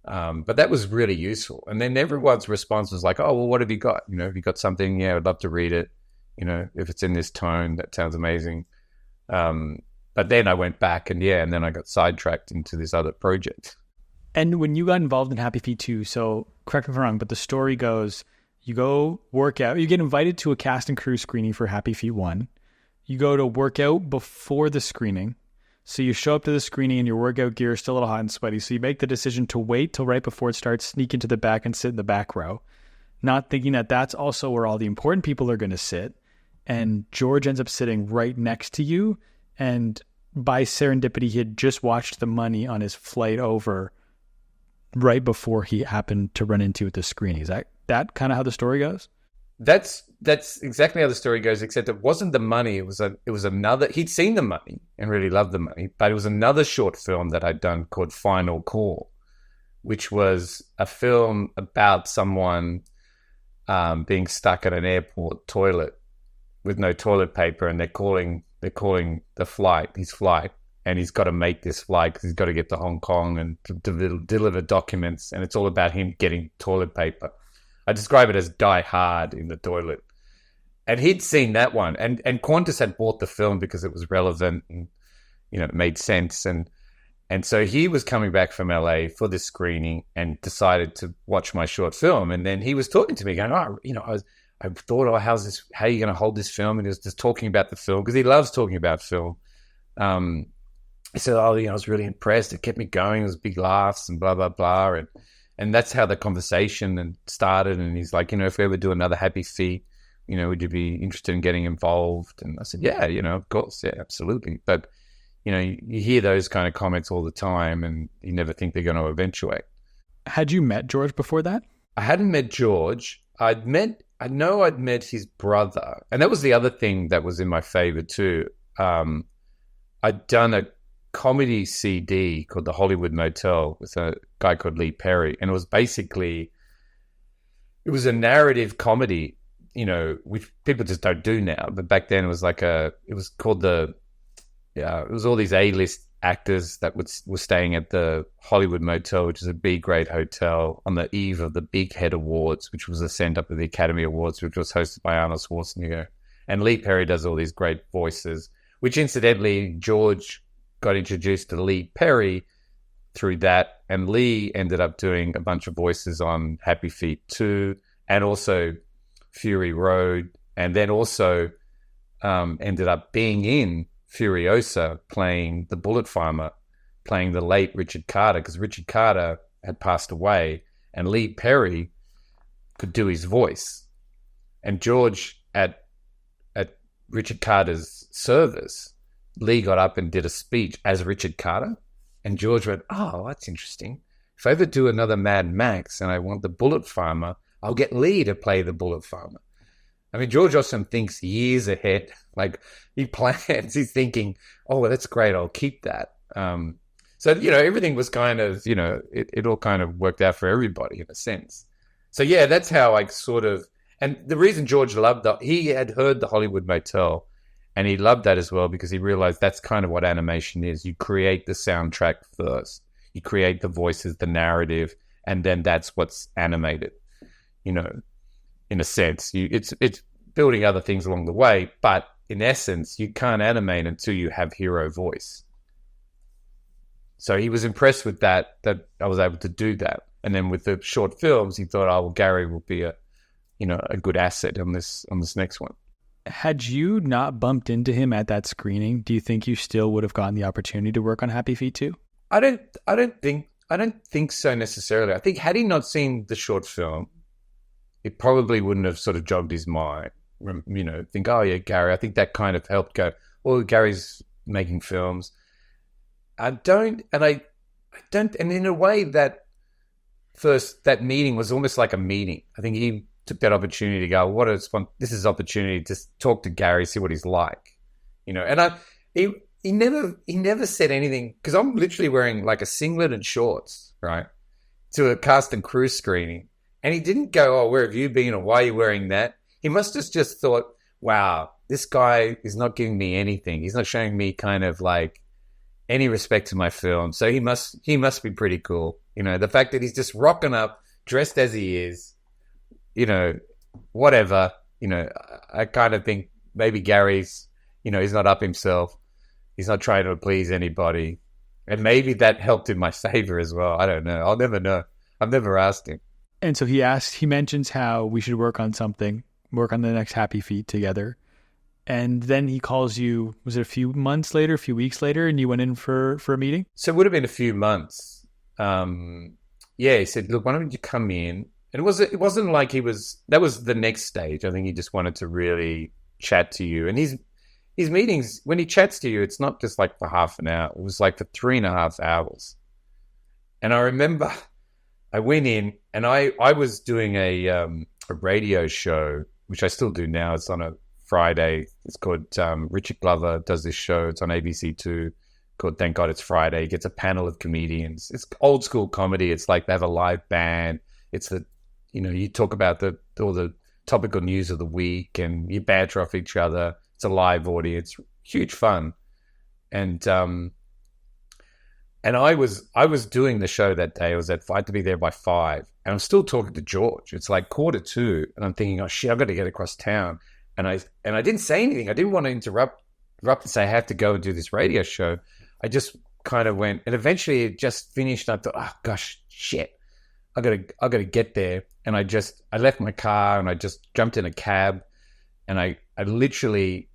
But that was really useful. And then everyone's response was like, oh, well, what have you got? You know, have you got something? Yeah, I'd love to read it. You know, if it's in this tone, that sounds amazing. But then I went back and then I got sidetracked into this other project. And when you got involved in Happy Feet 2, so correct me if I'm wrong, but the story goes, you go work out, you get invited to a cast and crew screening for Happy Feet 1. You go to work out before the screening. So you show up to the screening and your workout gear is still a little hot and sweaty. So you make the decision to wait till right before it starts, sneak into the back and sit in the back row, not thinking that that's also where all the important people are going to sit. And George ends up sitting right next to you. And by serendipity, he had just watched The Money on his flight over right before he happened to run into at the screening. Is that kind of how the story goes? That's exactly how the story goes, except it wasn't The Money. It was another. He'd seen The Money and really loved The Money, but it was another short film that I'd done called Final Call, which was a film about someone being stuck at an airport toilet with no toilet paper, and they're calling his flight, and he's got to make this flight because he's got to get to Hong Kong and deliver documents, and it's all about him getting toilet paper. I describe it as Die Hard in the toilet. And he'd seen that one, and Qantas had bought the film because it was relevant and, you know, it made sense. And And so he was coming back from LA for this screening and decided to watch my short film. And then he was talking to me going, I thought, how are you going to hold this film? And he was just talking about the film because he loves talking about film. He said, I was really impressed. It kept me going. It was big laughs and blah, blah, blah. And that's how the conversation started. And he's like, if we ever do another Happy Feet, would you be interested in getting involved? And I said, yeah, of course. Yeah, absolutely. But, you hear those kind of comments all the time and you never think they're going to eventuate. Had you met George before that? I hadn't met George. I know I'd met his brother. And that was the other thing that was in my favor too. I'd done a comedy CD called The Hollywood Motel with a guy called Lee Perry. And it was a narrative comedy, which people just don't do now. But back then it was it was all these A-list actors that were staying at the Hollywood Motel, which is a B-grade hotel on the eve of the Big Head Awards, which was a send-up of the Academy Awards, which was hosted by Arnold Schwarzenegger. And Lee Perry does all these great voices, which incidentally, George got introduced to Lee Perry through that. And Lee ended up doing a bunch of voices on Happy Feet 2 and also Fury Road. And then also ended up being in Furiosa, playing the bullet farmer, playing the late Richard Carter, because Richard Carter had passed away and Lee Perry could do his voice. And George, at Richard Carter's service, Lee got up and did a speech as Richard Carter. And George went, oh, that's interesting. If I ever do another Mad Max and I want the bullet farmer, I'll get Lee to play the bullet farmer. I mean, George often thinks years ahead. Like, he plans, he's thinking, oh, well, that's great, I'll keep that. So, everything was kind of, it all kind of worked out for everybody in a sense. So, yeah, that's how I sort of, and the reason George loved that, he had heard the Hollywood Motel, and he loved that as well because he realized that's kind of what animation is. You create the soundtrack first. You create the voices, the narrative, and then that's what's animated, in a sense. It's building other things along the way, but in essence, you can't animate until you have hero voice. So he was impressed with that I was able to do that. And then with the short films, he thought, oh, well, Gary will be a good asset on this next one. Had you not bumped into him at that screening, do you think you still would have gotten the opportunity to work on Happy Feet 2? I don't think so necessarily. I think had he not seen the short film, it probably wouldn't have sort of jogged his mind. Think, oh yeah, Gary. I think that kind of helped go, oh, Gary's making films. And in a way that meeting was almost like a meeting. I think he took that opportunity to go, this is opportunity to talk to Gary, see what he's like, and he never said anything because I'm literally wearing like a singlet and shorts, right, to a cast and crew screening. And he didn't go, oh, where have you been or why are you wearing that? He must have just thought, wow, this guy is not giving me anything. He's not showing me kind of like any respect to my film. So he must be pretty cool. The fact that he's just rocking up, dressed as he is, whatever, I kind of think maybe Gary's, he's not up himself. He's not trying to please anybody. And maybe that helped in my favor as well. I don't know. I'll never know. I've never asked him. And so he mentions how we should work on the next Happy Feet together. And then he calls you, was it a few weeks later, and you went in for a meeting? So it would have been a few months. He said, look, why don't you come in? And it wasn't like that was the next stage. I think he just wanted to really chat to you. And his meetings, when he chats to you, it's not just like for half an hour. It was like for 3.5 hours. And I remember I went in and I was doing a radio show, which I still do now. It's on a Friday. It's called Richard Glover does this show. It's on ABC2 called Thank God It's Friday. He gets a panel of comedians. It's old school comedy. It's like they have a live band. It's you talk about all the topical news of the week and you banter off each other. It's a live audience, huge fun. And I was doing the show that day. I had to be there by 5, and I'm still talking to George. It's like 1:45, and I'm thinking, oh shit, I've got to get across town. And I didn't say anything. I didn't want to interrupt and say I have to go and do this radio show. I just kind of went, and eventually it just finished. And I thought, oh gosh, shit, I gotta get there. And I left my car and I just jumped in a cab, and I literally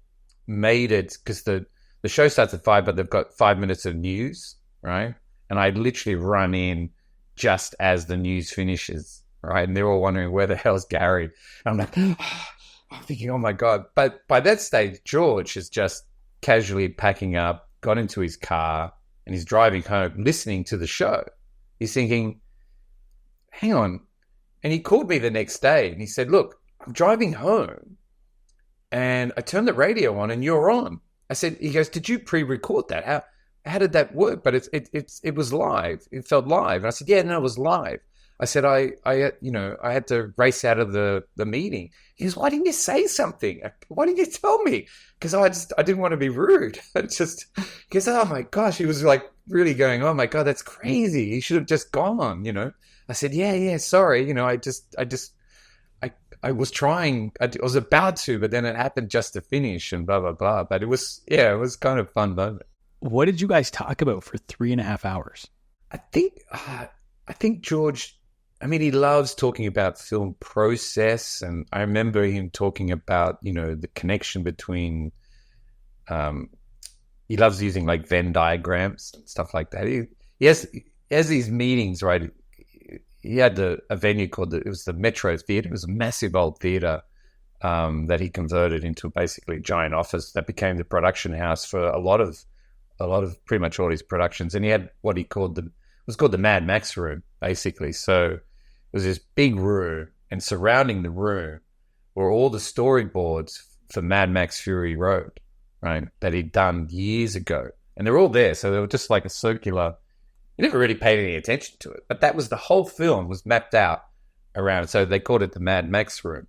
made it, because the show starts at 5, but they've got 5 minutes of news, right? And I literally run in just as the news finishes, right? And they're all wondering, where the hell's Gary? And I'm like, I'm thinking, oh my God. But by that stage, George is just casually packing up, got into his car, and he's driving home, listening to the show. He's thinking, hang on. And he called me the next day and he said, look, I'm driving home and I turned the radio on and you're on. I said, he goes, did you pre-record that? How did that work? But it was live. It felt live. And I said, yeah, no, it was live. I said, I had to race out of the meeting. He goes, why didn't you say something? Why didn't you tell me? Because I didn't want to be rude. Because, oh my gosh, he was like really going, oh my God, that's crazy. He should have just gone, I said, yeah, sorry. I was trying, I was about to, but then it happened just to finish and blah, blah, blah. But it was kind of a fun moment. What did you guys talk about for 3.5 hours? I think George, he loves talking about film process. And I remember him talking about, the connection between, he loves using like Venn diagrams and stuff like that. He has these meetings, right? He had a venue called it was the Metro Theatre. It was a massive old theatre that he converted into basically a giant office that became the production house for a lot of pretty much all his productions. And he had what he called the Mad Max room, basically. So it was this big room, and surrounding the room were all the storyboards for Mad Max Fury Road, right, that he'd done years ago. And they're all there. So they were just like a circular. You never really paid any attention to it, but that was the whole film was mapped out around it. So they called it the Mad Max room.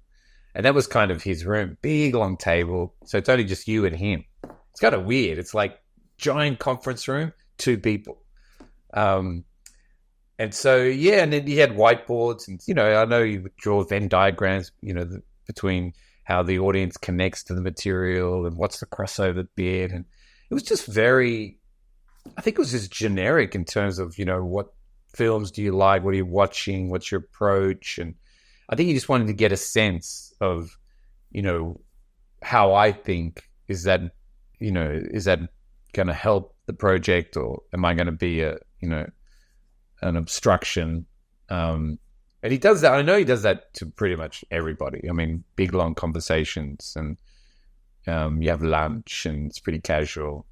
And that was kind of his room, big long table. So it's only just you and him. It's kind of weird. It's like giant conference room, 2 people. And so, yeah, and then he had whiteboards and, I know you would draw Venn diagrams, between how the audience connects to the material and what's the crossover bit. And it was just I think it was just generic in terms of, what films do you like? What are you watching? What's your approach? And I think he just wanted to get a sense of, how I think. Is that going to help the project, or am I going to be an obstruction? And he does that. I know he does that to pretty much everybody. Big, long conversations, and you have lunch and it's pretty casual.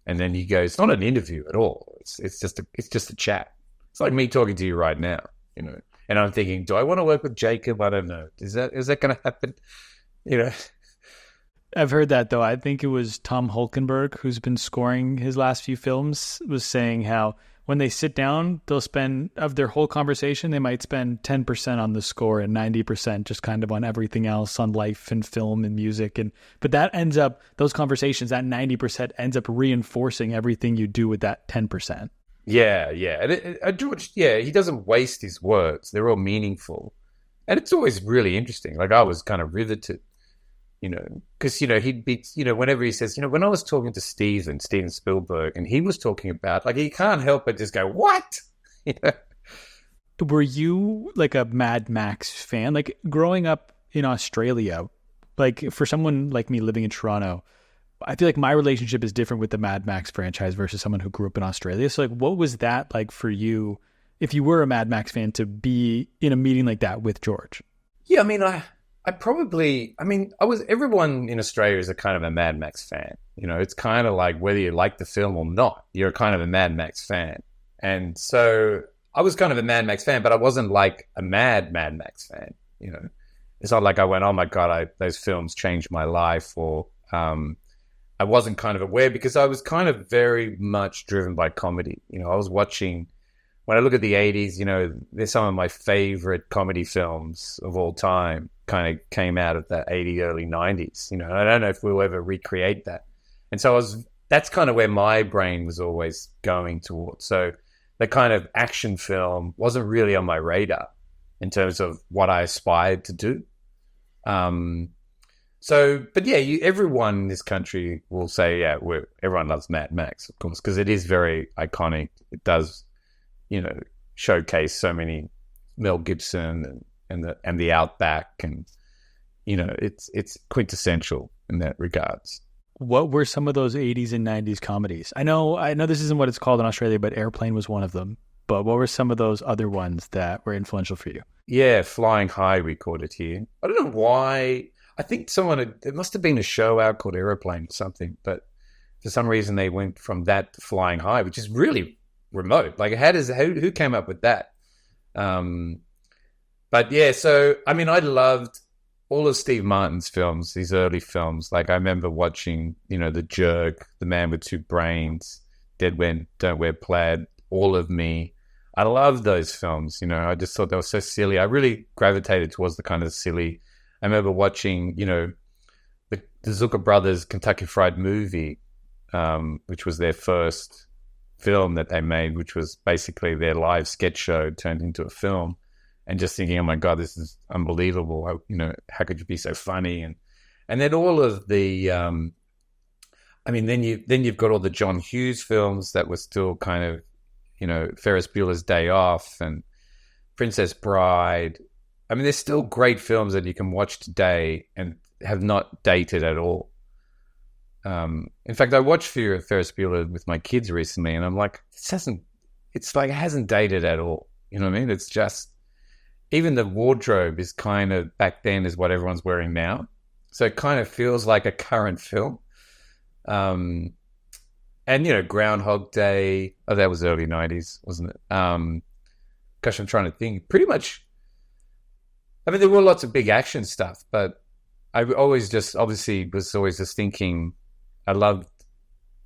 And then he goes, it's not an interview at all. It's just a chat. It's like me talking to you right now, And I'm thinking, do I want to work with Jacob? I don't know. Is that going to happen? I've heard that, though. I think it was Tom Hulkenberg, who's been scoring his last few films, was saying how when they sit down, they'll spend, of their whole conversation, they might spend 10% on the score and 90% just kind of on everything else, on life and film and music. But that ends up, those conversations, that 90% ends up reinforcing everything you do with that 10%. Yeah. And George, he doesn't waste his words. They're all meaningful. And it's always really interesting. Like, I was kind of riveted, because, he'd be, whenever he says, when I was talking to Steven Spielberg, and he was talking about, like, he can't help but just go, what? Were you like a Mad Max fan? Like, growing up in Australia, like, for someone like me living in Toronto, I feel like my relationship is different with the Mad Max franchise versus someone who grew up in Australia. So, like, what was that like for you, if you were a Mad Max fan, to be in a meeting like that with George? Yeah, everyone in Australia is a kind of a Mad Max fan. It's kind of like whether you like the film or not, you're kind of a Mad Max fan. And so I was kind of a Mad Max fan, but I wasn't like a Mad Max fan. It's not like I went, oh my God, those films changed my life, or I wasn't kind of aware, because I was kind of very much driven by comedy. I was watching, when I look at the 80s, they're some of my favorite comedy films of all time. Kind of came out of that 80s, early 90s, and I don't know if we'll ever recreate that. And so that's kind of where my brain was always going towards. So the kind of action film wasn't really on my radar in terms of what I aspired to do. So, but yeah, everyone in this country will say, yeah, everyone loves Mad Max, of course, because it is very iconic. It does, showcase so many Mel Gibson and the Outback, and it's quintessential in that regards. What were some of those 80s and 90s comedies? I know this isn't what it's called in Australia, but Airplane was one of them. But what were some of those other ones that were influential for you? Yeah, Flying High, we called it here. I don't know why. I think it must have been a show out called Airplane or something, but for some reason they went from that to Flying High, which is really remote. Like, who came up with that? But yeah, so, I mean, I loved all of Steve Martin's films, these early films. Like, I remember watching, The Jerk, The Man with Two Brains, Dead Men Don't Wear Plaid, All of Me. I loved those films, I just thought they were so silly. I really gravitated towards the kind of silly. I remember watching, the Zucker Brothers Kentucky Fried Movie, which was their first film that they made, which was basically their live sketch show turned into a film, and just thinking, oh my God, this is unbelievable. How could you be so funny? And then all of the, then you've got all the John Hughes films that were still kind of, Ferris Bueller's Day Off and Princess Bride. I mean, there's still great films that you can watch today and have not dated at all. In fact, I watched Ferris Bueller with my kids recently, and I'm like, it hasn't dated at all. You know what I mean? It's just, even the wardrobe is kind of back then is what everyone's wearing now. So it kind of feels like a current film. And, Groundhog Day, that was early 90s, wasn't it? Gosh, I'm trying to think. Pretty much, I mean, there were lots of big action stuff, but I always just thinking, I loved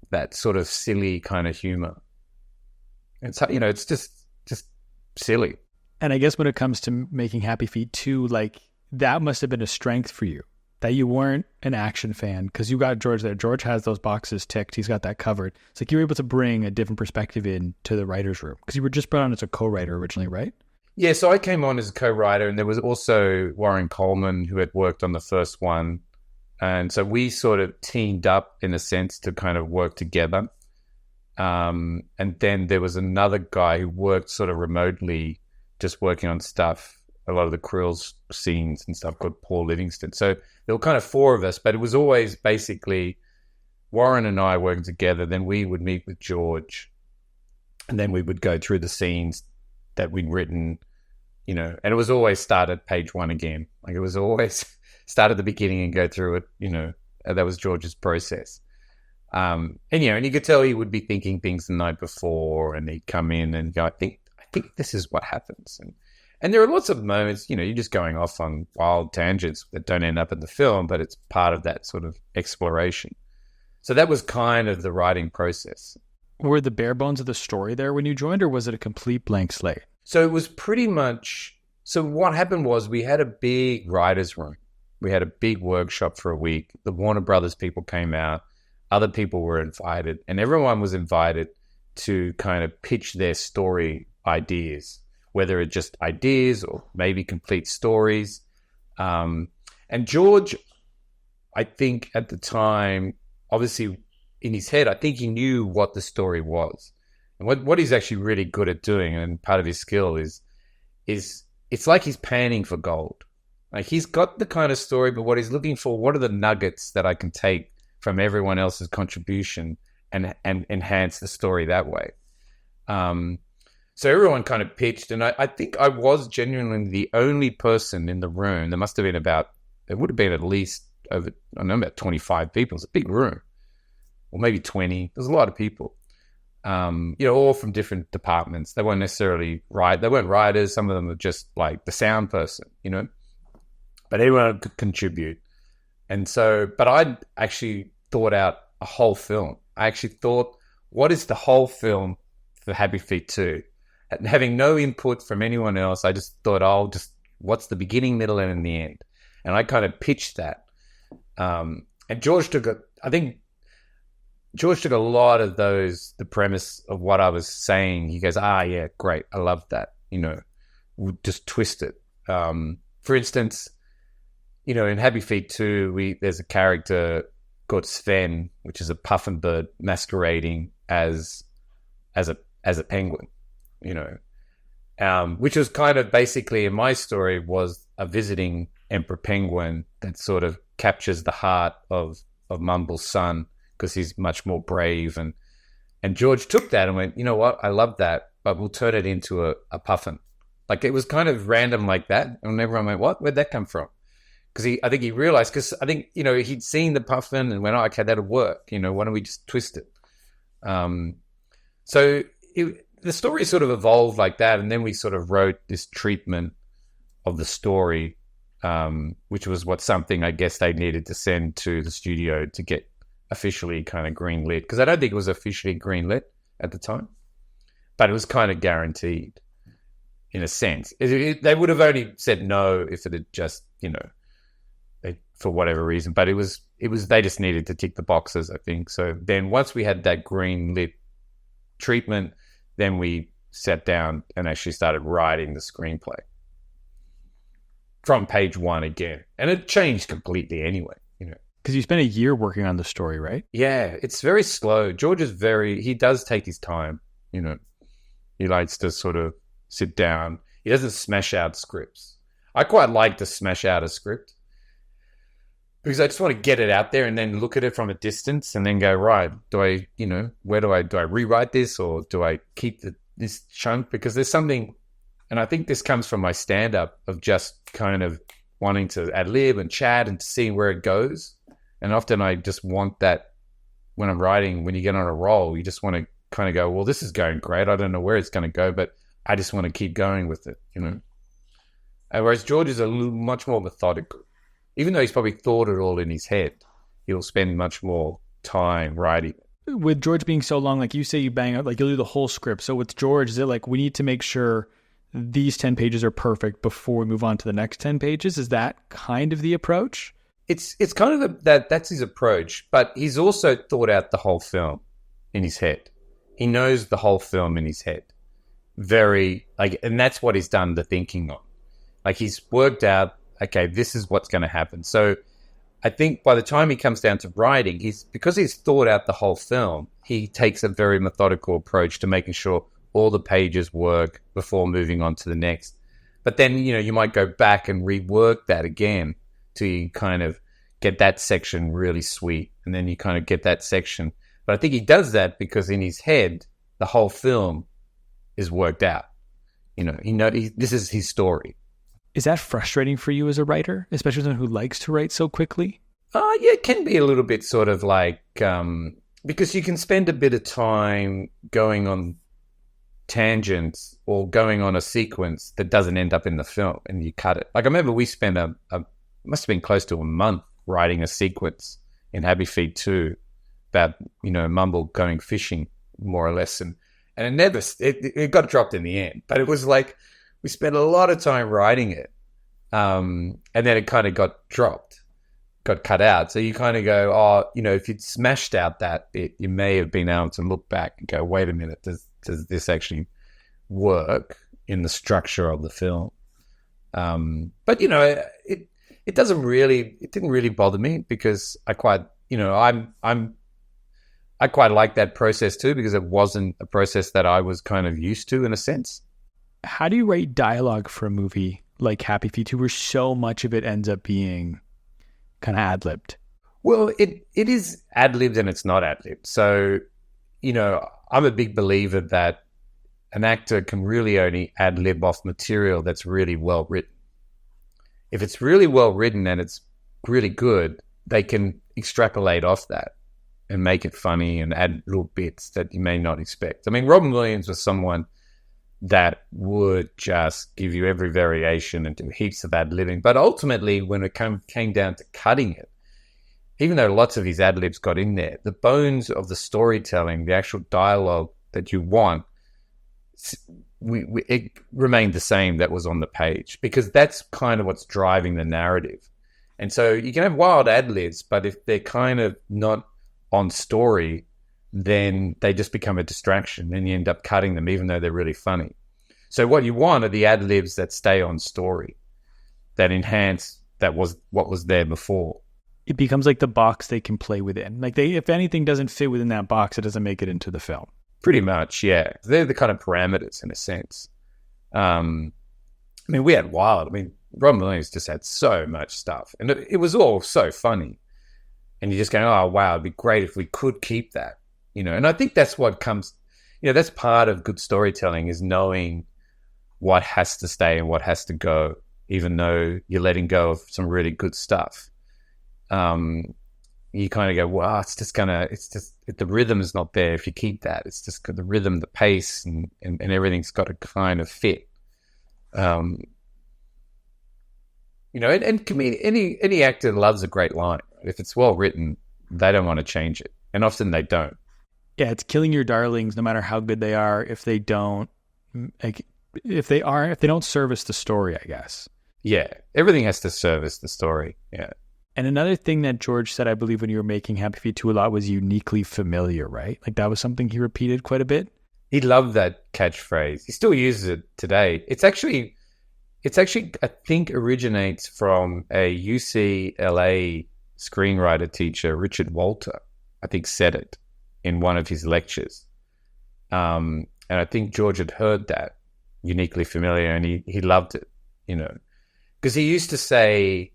that sort of silly kind of humor. It's, it's just silly. And I guess when it comes to making Happy Feet 2, like, that must have been a strength for you, that you weren't an action fan, because you got George there. George has those boxes ticked. He's got that covered. It's like you were able to bring a different perspective into the writer's room, because you were just brought on as a co-writer originally, right? Yeah, so I came on as a co-writer, and there was also Warren Coleman, who had worked on the first one. And so we sort of teamed up, in a sense, to kind of work together. And then there was another guy who worked sort of remotely, just working on stuff, a lot of the Krill's scenes and stuff, called Paul Livingston. So there were kind of four of us, but it was always basically Warren and I working together. Then we would meet with George, and then we would go through the scenes that we'd written, and it was always start at page one again. Like, it was always start at the beginning and go through it, that was George's process. And you could tell he would be thinking things the night before, and he'd come in and go, I think this is what happens. And there are lots of moments, you're just going off on wild tangents that don't end up in the film, but it's part of that sort of exploration. So that was kind of the writing process. Were the bare bones of the story there when you joined, or was it a complete blank slate? So it was pretty much, so what happened was we had a big writer's room. We had a big workshop for a week. The Warner Brothers people came out. Other people were invited, and everyone was invited to kind of pitch their story ideas, whether it's just ideas or maybe complete stories. And George, I think at the time, obviously in his head, I think he knew what the story was. And what he's actually really good at doing, and part of his skill is it's like he's panning for gold. Like, he's got the kind of story, but what he's looking for, what are the nuggets that I can take from everyone else's contribution and enhance the story that way. So everyone kind of pitched, and I think I was genuinely the only person in the room. There must have been it would have been at least about 25 people. It's a big room, or maybe 20. There's a lot of people, all from different departments. They weren't necessarily they weren't writers. Some of them were just like the sound person, but everyone could contribute. And so, but I actually thought out a whole film. I actually thought, what is the whole film for Happy Feet 2? And having no input from anyone else, I just thought, what's the beginning, middle, and the end? And I kind of pitched that. And George took a lot of the premise of what I was saying. He goes, yeah, great. I love that. We'll just twist it. For instance, in Happy Feet 2, there's a character called Sven, which is a puffin bird masquerading as a penguin, which was kind of basically in my story was a visiting emperor penguin that sort of captures the heart of Mumble's son because he's much more brave. And George took that and went, you know what, I love that, but we'll turn it into a puffin. Like, it was kind of random like that. And everyone went, what? Where'd that come from? Because I think he realized, because I think, he'd seen the puffin and went, oh, okay, that'll work. Why don't we just twist it? So the story sort of evolved like that. And then we sort of wrote this treatment of the story, which was something I guess they needed to send to the studio to get officially kind of greenlit. Because I don't think it was officially greenlit at the time, but it was kind of guaranteed in a sense. They would have only said no if it had just, for whatever reason, but it was they just needed to tick the boxes, I think. So then once we had that green lit treatment, then we sat down and actually started writing the screenplay from page one again, and it changed completely anyway. Because you spent a year working on the story, right? Yeah, it's very slow. George is he does take his time. He likes to sort of sit down. He doesn't smash out scripts. I quite like to smash out a script, because I just want to get it out there and then look at it from a distance and then go, right, do I rewrite this, or do I keep this chunk? Because there's something, and I think this comes from my stand-up of just kind of wanting to ad-lib and chat and to see where it goes. And often I just want that when I'm writing, when you get on a roll, you just want to kind of go, well, this is going great. I don't know where it's going to go, but I just want to keep going with it, Whereas George is much more methodical. Even though he's probably thought it all in his head, he'll spend much more time writing. With George being so long, like you say, you bang out, like you'll do the whole script. So with George, is it like we need to make sure these 10 pages are perfect before we move on to the next 10 pages? Is that kind of the approach? It's kind of that's his approach, but he's also thought out the whole film in his head. He knows the whole film in his head. And that's what he's done the thinking on. Like, he's worked out, okay, this is what's going to happen. So I think by the time he comes down to writing, because he's thought out the whole film, he takes a very methodical approach to making sure all the pages work before moving on to the next. But then, you might go back and rework that again to kind of get that section really sweet. And then you kind of get that section. But I think he does that because in his head, the whole film is worked out. This is his story. Is that frustrating for you as a writer, especially someone who likes to write so quickly? Yeah, it can be a little bit sort of like, because you can spend a bit of time going on tangents or going on a sequence that doesn't end up in the film, and you cut it. Like, I remember we spent must have been close to a month writing a sequence in Happy Feet 2 about, Mumble going fishing, more or less. And it got dropped in the end. But it was like, we spent a lot of time writing it. And then it kind of got dropped, got cut out. So you kind of go, if you'd smashed out that bit, you may have been able to look back and go, wait a minute, does this actually work in the structure of the film? But it didn't really bother me, because I quite like that process too, because it wasn't a process that I was kind of used to in a sense. How do you write dialogue for a movie like Happy Feet 2, where so much of it ends up being kind of ad-libbed? Well, it is ad-libbed and it's not ad-libbed. So, I'm a big believer that an actor can really only ad-lib off material that's really well written. If it's really well written and it's really good, they can extrapolate off that and make it funny and add little bits that you may not expect. I mean, Robin Williams was someone that would just give you every variation and do heaps of ad-libbing. But ultimately, when it came down to cutting it, even though lots of his ad-libs got in there, the bones of the storytelling, the actual dialogue that you want, it remained the same that was on the page, because that's kind of what's driving the narrative. And so you can have wild ad-libs, but if they're kind of not on story, then they just become a distraction and you end up cutting them even though they're really funny. So what you want are the ad-libs that stay on story, that enhance that was what was there before. It becomes like the box they can play within. Like if anything doesn't fit within that box, it doesn't make it into the film. Pretty much, yeah. They're the kind of parameters in a sense. I mean, we had wild. I mean, Robin Williams just had so much stuff, and it was all so funny. And you're just going, oh wow, it'd be great if we could keep that, And I think that's what comes, that's part of good storytelling, is knowing what has to stay and what has to go, even though you're letting go of some really good stuff. You kind of go, well, it's just the rhythm is not there if you keep that. It's just the rhythm, the pace, and everything's got to kind of fit. And any actor loves a great line. If it's well written, they don't want to change it, and often they don't. Yeah, it's killing your darlings, no matter how good they are. If they don't, if they don't service the story, I guess. Yeah, everything has to service the story. Yeah. And another thing that George said, I believe, when you were making Happy Feet 2 a lot, was uniquely familiar, right? Like that was something he repeated quite a bit. He loved that catchphrase. He still uses it today. It's actually, I think, originates from a UCLA screenwriter teacher, Richard Walter. I think said it in one of his lectures. And I think George had heard that, uniquely familiar, and he loved it, because he used to say,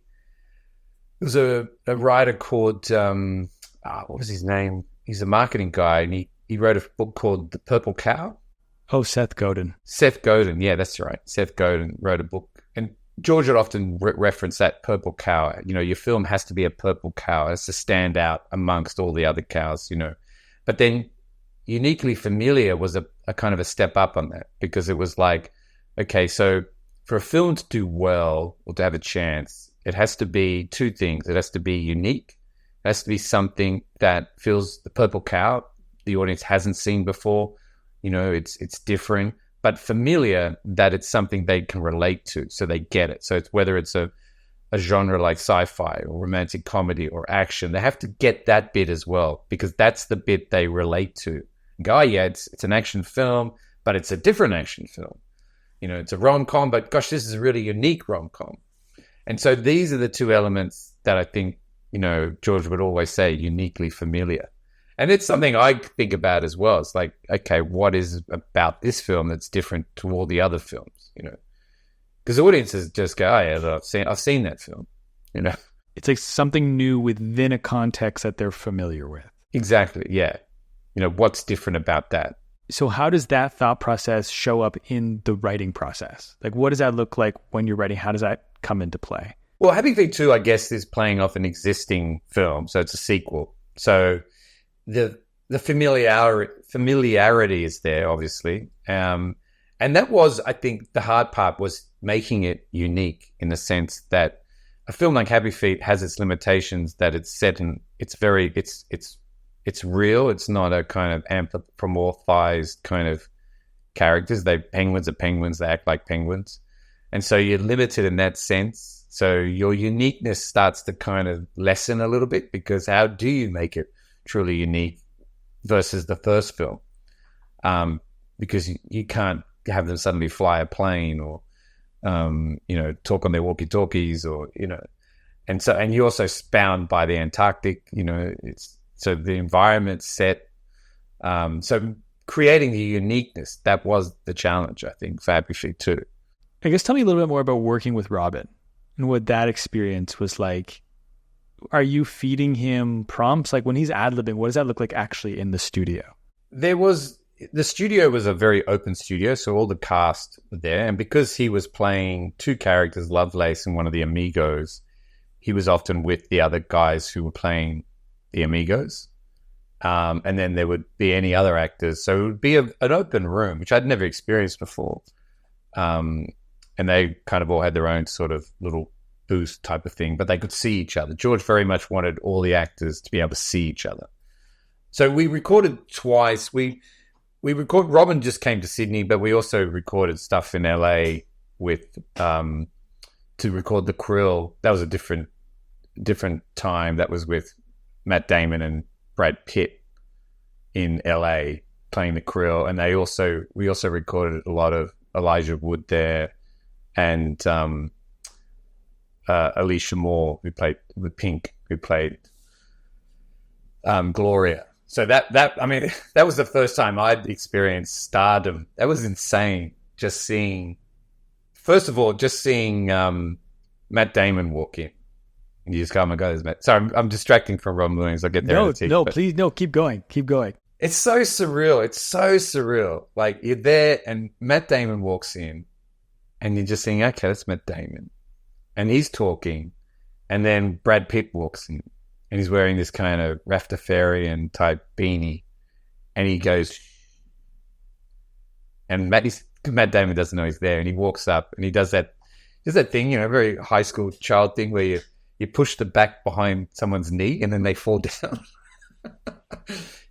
there was a writer called, what was his name? He's a marketing guy, and he wrote a book called The Purple Cow. Oh, Seth Godin. Seth Godin, yeah, that's right. Seth Godin wrote a book. And George would often reference that purple cow. Your film has to be a purple cow. It has to stand out amongst all the other cows, But then uniquely familiar was a kind of a step up on that, because it was like, okay, so for a film to do well or to have a chance, it has to be two things. It has to be unique. It has to be something that feels the purple cow the audience hasn't seen before. It's different, but familiar, that it's something they can relate to, so they get it. So it's whether it's a genre like sci-fi or romantic comedy or action, they have to get that bit as well, because that's the bit they relate to. And go, oh yeah, it's an action film, but it's a different action film. It's a rom-com, but gosh, this is a really unique rom-com. And so these are the two elements that I think, George would always say, uniquely familiar. And it's something I think about as well. It's like, okay, what is about this film that's different to all the other films, Because audiences just go, oh yeah, I've seen that film, It's like something new within a context that they're familiar with. Exactly, yeah. What's different about that? So how does that thought process show up in the writing process? Like, what does that look like when you're writing? How does that come into play? Well, Happy Feet 2, I guess, is playing off an existing film, so it's a sequel. So the familiarity is there, obviously. And that was, I think, the hard part, was making it unique, in the sense that a film like Happy Feet has its limitations, that it's set in, it's real. It's not a kind of anthropomorphized kind of characters. Penguins are penguins. They act like penguins. And so you're limited in that sense. So your uniqueness starts to kind of lessen a little bit, because how do you make it truly unique versus the first film? Because you can't have them suddenly fly a plane or, talk on their walkie-talkies or, and you're also bound by the Antarctic, so the environment's set. So creating the uniqueness, that was the challenge, I think, for Happy Feet 2. I guess tell me a little bit more about working with Robin and what that experience was like. Are you feeding him prompts? Like when he's ad-libbing, what does that look like actually in the studio? The studio was a very open studio, so all the cast were there. And because he was playing two characters, Lovelace and one of the Amigos, he was often with the other guys who were playing the Amigos. And then there would be any other actors. So it would be an open room, which I'd never experienced before. And they kind of all had their own sort of little booth type of thing, but they could see each other. George very much wanted all the actors to be able to see each other. So we recorded twice. Robin just came to Sydney, but we also recorded stuff in LA with to record The Krill. That was a different time. That was with Matt Damon and Brad Pitt in LA playing The Krill, and we also recorded a lot of Elijah Wood there, and Alicia Moore, who played with Pink, who played Gloria. So that was the first time I'd experienced stardom. That was insane. Just seeing Matt Damon walk in. And you just go, oh my God, there's Matt. Sorry, I'm distracting from Ron Williams. I'll get there. Please, keep going. Keep going. It's so surreal. Like, you're there and Matt Damon walks in and you're just saying, okay, that's Matt Damon. And he's talking. And then Brad Pitt walks in and he's wearing this kind of Rastafarian type beanie. And he goes, and Matt Damon doesn't know he's there. And he walks up and he does that thing, very high school child thing where you push the back behind someone's knee and then they fall down.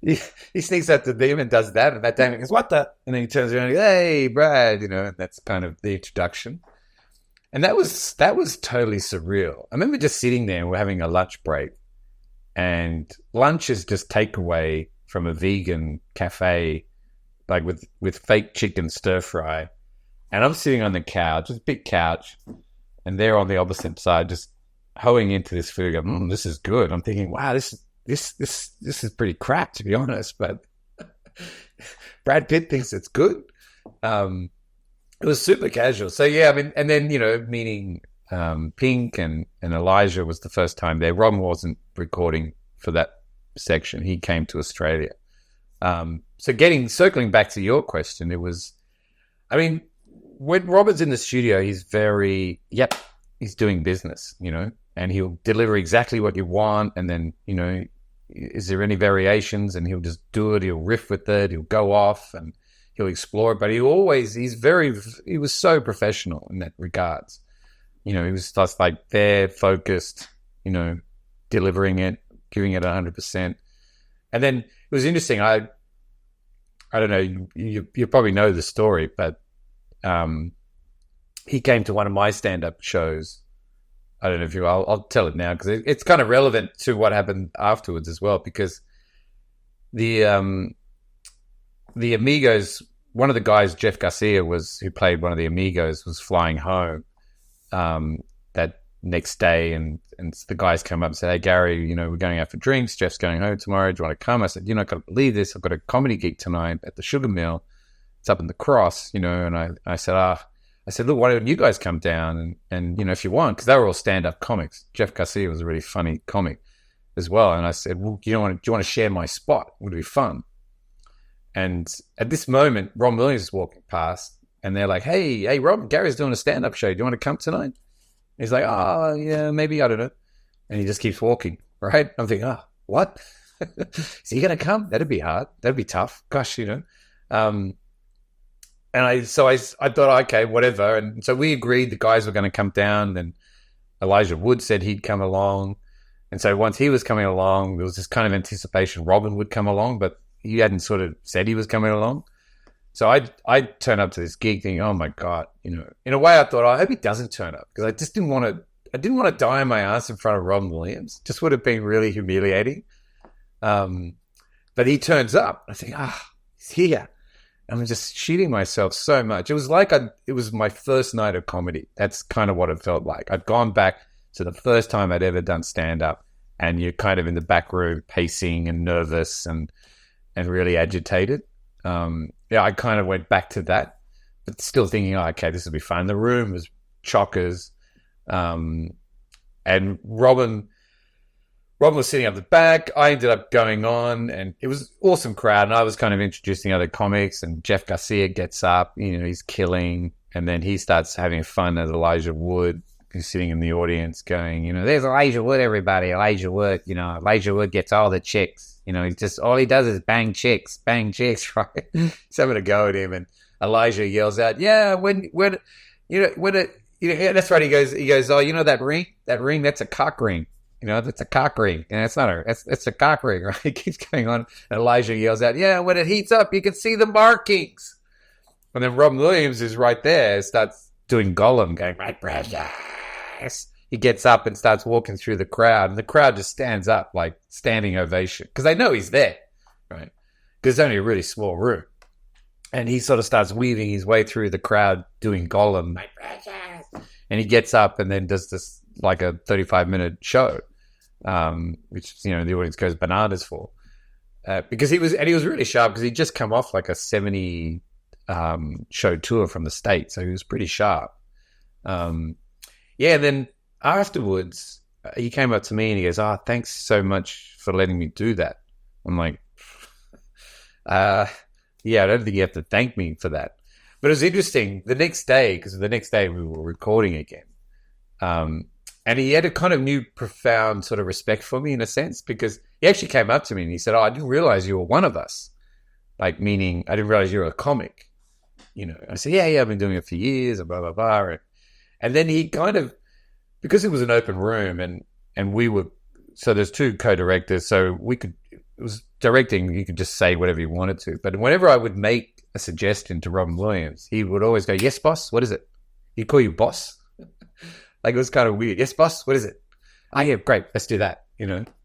he sneaks out to them and does that, and Matt Damon goes, what the? And then he turns around and goes, hey, Brad, and that's kind of the introduction. And that was totally surreal. I remember just sitting there and we're having a lunch break, and lunch is just takeaway from a vegan cafe, like with fake chicken stir fry. And I'm sitting on the couch, it's a big couch, and they're on the opposite side, just hoeing into this food, going, this is good. I'm thinking, wow, this is pretty crap, to be honest. But Brad Pitt thinks it's good. It was super casual. So yeah, and then meeting Pink and Elijah was the first time there. Ron wasn't recording for that section. He came to Australia. So circling back to your question, it was, when Robert's in the studio, he's very, he's doing business, and he'll deliver exactly what you want. And then, is there any variations? And he'll just do it. He'll riff with it. He'll go off and he'll explore it. But he was so professional in that regards. He was just like there, focused, delivering it, giving it 100%. And then it was interesting. I don't know, you probably know the story, but he came to one of my stand-up shows. I don't know if I'll tell it now because it's kind of relevant to what happened afterwards as well, because the Amigos, one of the guys, Jeff Garcia, who played one of the Amigos, was flying home that next day, and the guys come up and said, hey, Gary, we're going out for drinks. Jeff's going home tomorrow. Do you want to come? I said, you're not going to believe this. I've got a comedy gig tonight at the Sugar Mill. It's up in the Cross, and I said, look, why don't you guys come down and if you want, because they were all stand-up comics. Jeff Garcia was a really funny comic as well. And I said, well, do you want to share my spot? It would be fun. And at this moment, Ron Williams is walking past and they're like, hey, Rob, Gary's doing a stand-up show. Do you want to come tonight? And he's like, oh, yeah, maybe, I don't know. And he just keeps walking, right? I'm thinking, what? Is he going to come? That'd be hard. That'd be tough. Gosh, And I thought, okay, whatever. And so we agreed the guys were going to come down. And Elijah Wood said he'd come along. And so once he was coming along, there was this kind of anticipation Robin would come along, but he hadn't sort of said he was coming along. So I turned up to this gig thinking, oh my God, in a way I thought, I hope he doesn't turn up, because I just didn't want to die on my ass in front of Robin Williams. Just would have been really humiliating. But he turns up. I think, he's here. I'm just shitting myself so much. It was like it was my first night of comedy. That's kind of what it felt like. I'd gone back to the first time I'd ever done stand-up, and you're kind of in the back room pacing and nervous and really agitated. I kind of went back to that, but still thinking, okay, this will be fun. The room was chockers. And Robin was sitting up the back. I ended up going on, and it was an awesome crowd. And I was kind of introducing other comics, and Jeff Garcia gets up, he's killing. And then he starts having fun at Elijah Wood, who's sitting in the audience going, there's Elijah Wood, everybody. Elijah Wood, Elijah Wood gets all the chicks. He's just, all he does is bang chicks, right? He's having a go at him. And Elijah yells out, yeah, when that's right. He goes, oh, that ring, that's a cock ring. That's a cock ring. And it's a cock ring, right? It keeps going on. And Elijah yells out, yeah, when it heats up, you can see the markings. And then Robin Williams is right there, starts doing Gollum, going, right, precious. He gets up and starts walking through the crowd. And the crowd just stands up, like standing ovation. Because they know he's there, right? Because it's only a really small room. And he sort of starts weaving his way through the crowd doing Gollum, right, precious. And he gets up and then does this like a 35-minute show, which, the audience goes bananas for. Because he was really sharp because he'd just come off like a 70 show tour from the States. So he was pretty sharp. And then afterwards, he came up to me and he goes, thanks so much for letting me do that. I'm like, I don't think you have to thank me for that. But it was interesting the next day, because the next day we were recording again. And he had a kind of new, profound sort of respect for me in a sense, because he actually came up to me and he said, I didn't realize you were one of us. Like, meaning I didn't realize you were a comic. I said, yeah, I've been doing it for years and blah, blah, blah. And then he kind of, because it was an open room and we were, so there's two co-directors, so it was directing, you could just say whatever you wanted to. But whenever I would make a suggestion to Robin Williams, he would always go, yes, boss, what is it? He'd call you boss. Like, it was kind of weird. Yes, boss, what is it? Yeah, great, let's do that,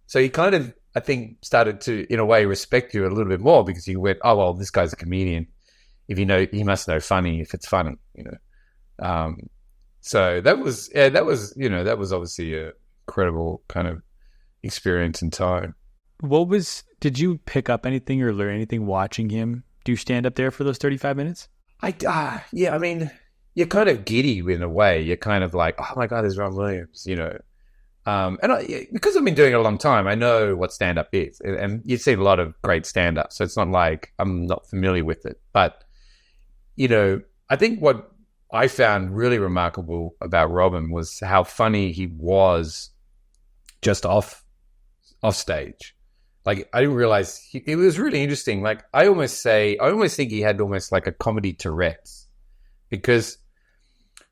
So he kind of, I think, started to, in a way, respect you a little bit more because he went, oh, well, this guy's a comedian. If he must know funny if it's funny, So that was obviously a incredible kind of experience in time. Did you pick up anything or learn anything watching him do stand up there for those 35 minutes? I mean, you're kind of giddy in a way. You're kind of like, oh my God, there's Ron Williams, because I've been doing it a long time, I know what stand up is. And you've seen a lot of great stand up. So it's not like I'm not familiar with it. But, I think what I found really remarkable about Robin was how funny he was just off stage. Like, I didn't realize it was really interesting. Like, I almost think he had almost like a comedy Tourette's, because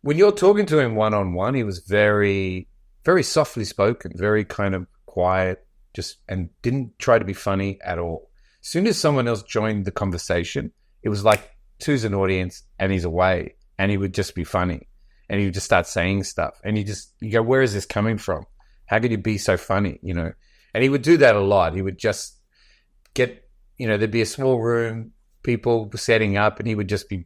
when you're talking to him one-on-one, he was very, very softly spoken, very kind of quiet, and didn't try to be funny at all. As soon as someone else joined the conversation, it was like, two's an audience and he's away, and he would just be funny, and he would just start saying stuff, and you go, where is this coming from? How could you be so funny? And he would do that a lot. He would just get, there'd be a small room, people setting up, and he would just be,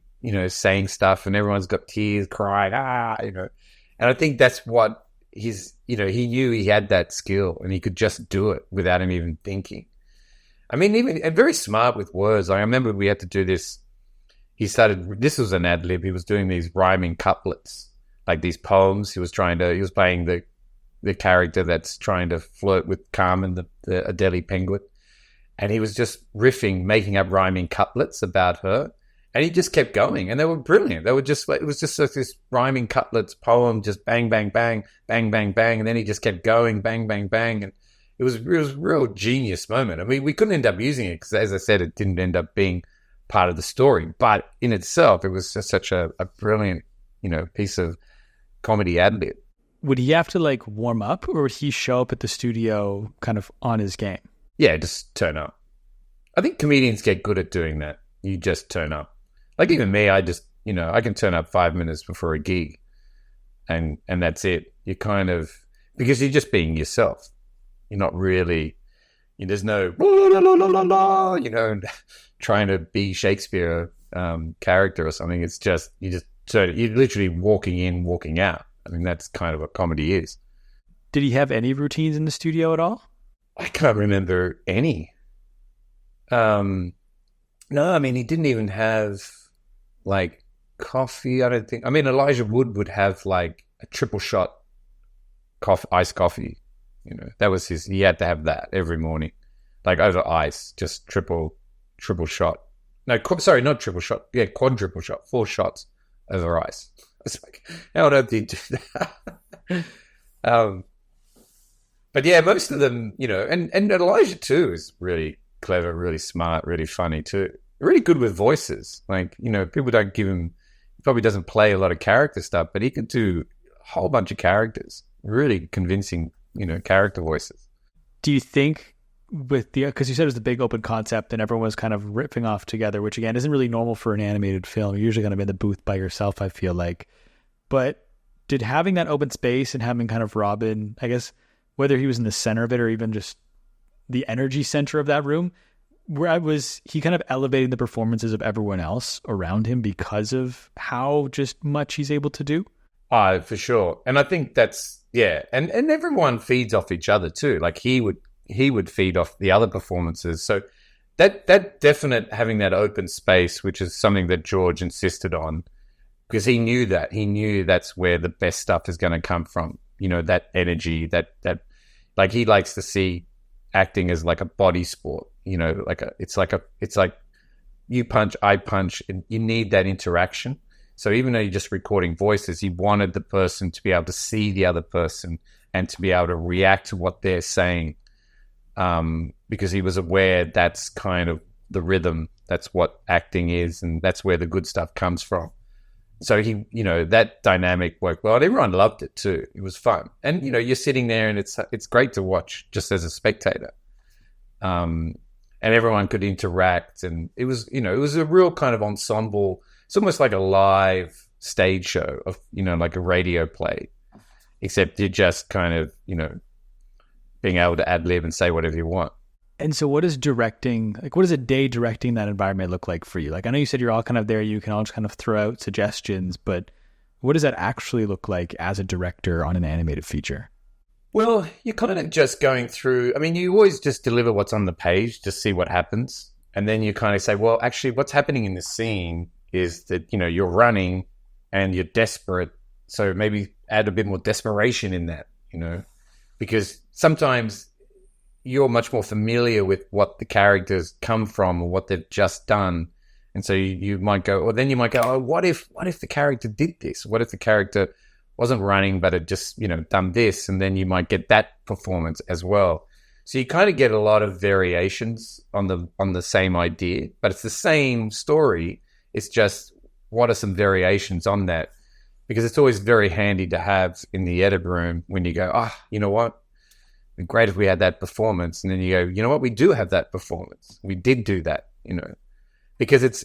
saying stuff, and everyone's got tears, crying, And I think that's what he knew he had that skill, and he could just do it without him even thinking. I mean, and very smart with words. I remember we had to do this. This was an ad lib. He was doing these rhyming couplets, like these poems. He was playing the character that's trying to flirt with Carmen, the Adelie penguin. And he was just riffing, making up rhyming couplets about her. And he just kept going. And they were brilliant. It was just like this rhyming couplets poem, just bang, bang, bang, bang, bang, bang. And then he just kept going, bang, bang, bang. And it was a real genius moment. I mean, we couldn't end up using it because, as I said, it didn't end up being part of the story. But in itself, it was just such a brilliant, piece of comedy ad lib. Would he have to like warm up, or would he show up at the studio kind of on his game? Yeah, just turn up. I think comedians get good at doing that. You just turn up. Like even me, I just, I can turn up 5 minutes before a gig and that's it. You kind of, because you're just being yourself. You're not really, there's no, trying to be Shakespeare character or something. It's just, you're literally walking in, walking out. I mean, that's kind of what comedy is. Did he have any routines in the studio at all? I can't remember any. No, I mean, he didn't even have like coffee, I don't think. I mean, Elijah Wood have like a triple shot iced coffee. That was he had to have that every morning, like over ice, just triple shot. No, sorry, not triple shot. Yeah, quadruple shot, 4 shots over ice. It's like, how on earth do you do that? But yeah, most of them, and Elijah too is really clever, really smart, really funny too. Really good with voices. Like, people don't give him, he probably doesn't play a lot of character stuff, but he can do a whole bunch of characters. Really convincing, character voices. Do you think because you said it was the big open concept and everyone was kind of ripping off together, which again isn't really normal for an animated film. You're usually going to be in the booth by yourself, I feel like. But did having that open space and having kind of Robin, I guess, whether he was in the center of it or even just the energy center of that room, he kind of elevating the performances of everyone else around him because of how just much he's able to do? Oh, for sure. And I think that's, yeah. And everyone feeds off each other too. Like he would feed off the other performances. So that definite having that open space, which is something that George insisted on, because he knew that's where the best stuff is going to come from. You know, that energy, that like he likes to see acting as like a body sport. You know, it's like you punch, I punch, and you need that interaction. So even though you're just recording voices, he wanted the person to be able to see the other person and to be able to react to what they're saying, because he was aware that's kind of the rhythm. That's what acting is, and that's where the good stuff comes from. So he, you know, that dynamic worked well, and everyone loved it too. It was fun, and you know, you're sitting there, and it's great to watch just as a spectator. And everyone could interact, and it was, you know, it was a real kind of ensemble. It's almost like a live stage show of, you know, like a radio play, except you're just kind of, you know, being able to ad lib and say whatever you want. And so what does directing, like what does a day directing that environment look like for you? Like I know you said you're all kind of there, you can all just kind of throw out suggestions, but what does that actually look like as a director on an animated feature? Well, you're kind of just going through, I mean, you always just deliver what's on the page, just see what happens. And then you kind of say, well, actually what's happening in this scene is that, you know, you're running and you're desperate. So maybe add a bit more desperation in that, you know, because sometimes you're much more familiar with what the characters come from or what they've just done. And so you might go, or then you might go, oh, what if the character did this? What if the character wasn't running, but had just, you know, done this? And then you might get that performance as well. So you kind of get a lot of variations on the same idea, but it's the same story. It's just, what are some variations on that? Because it's always very handy to have in the edit room when you go, you know what? It'd be great if we had that performance. And then you go, you know what? We do have that performance. We did do that, you know, because it's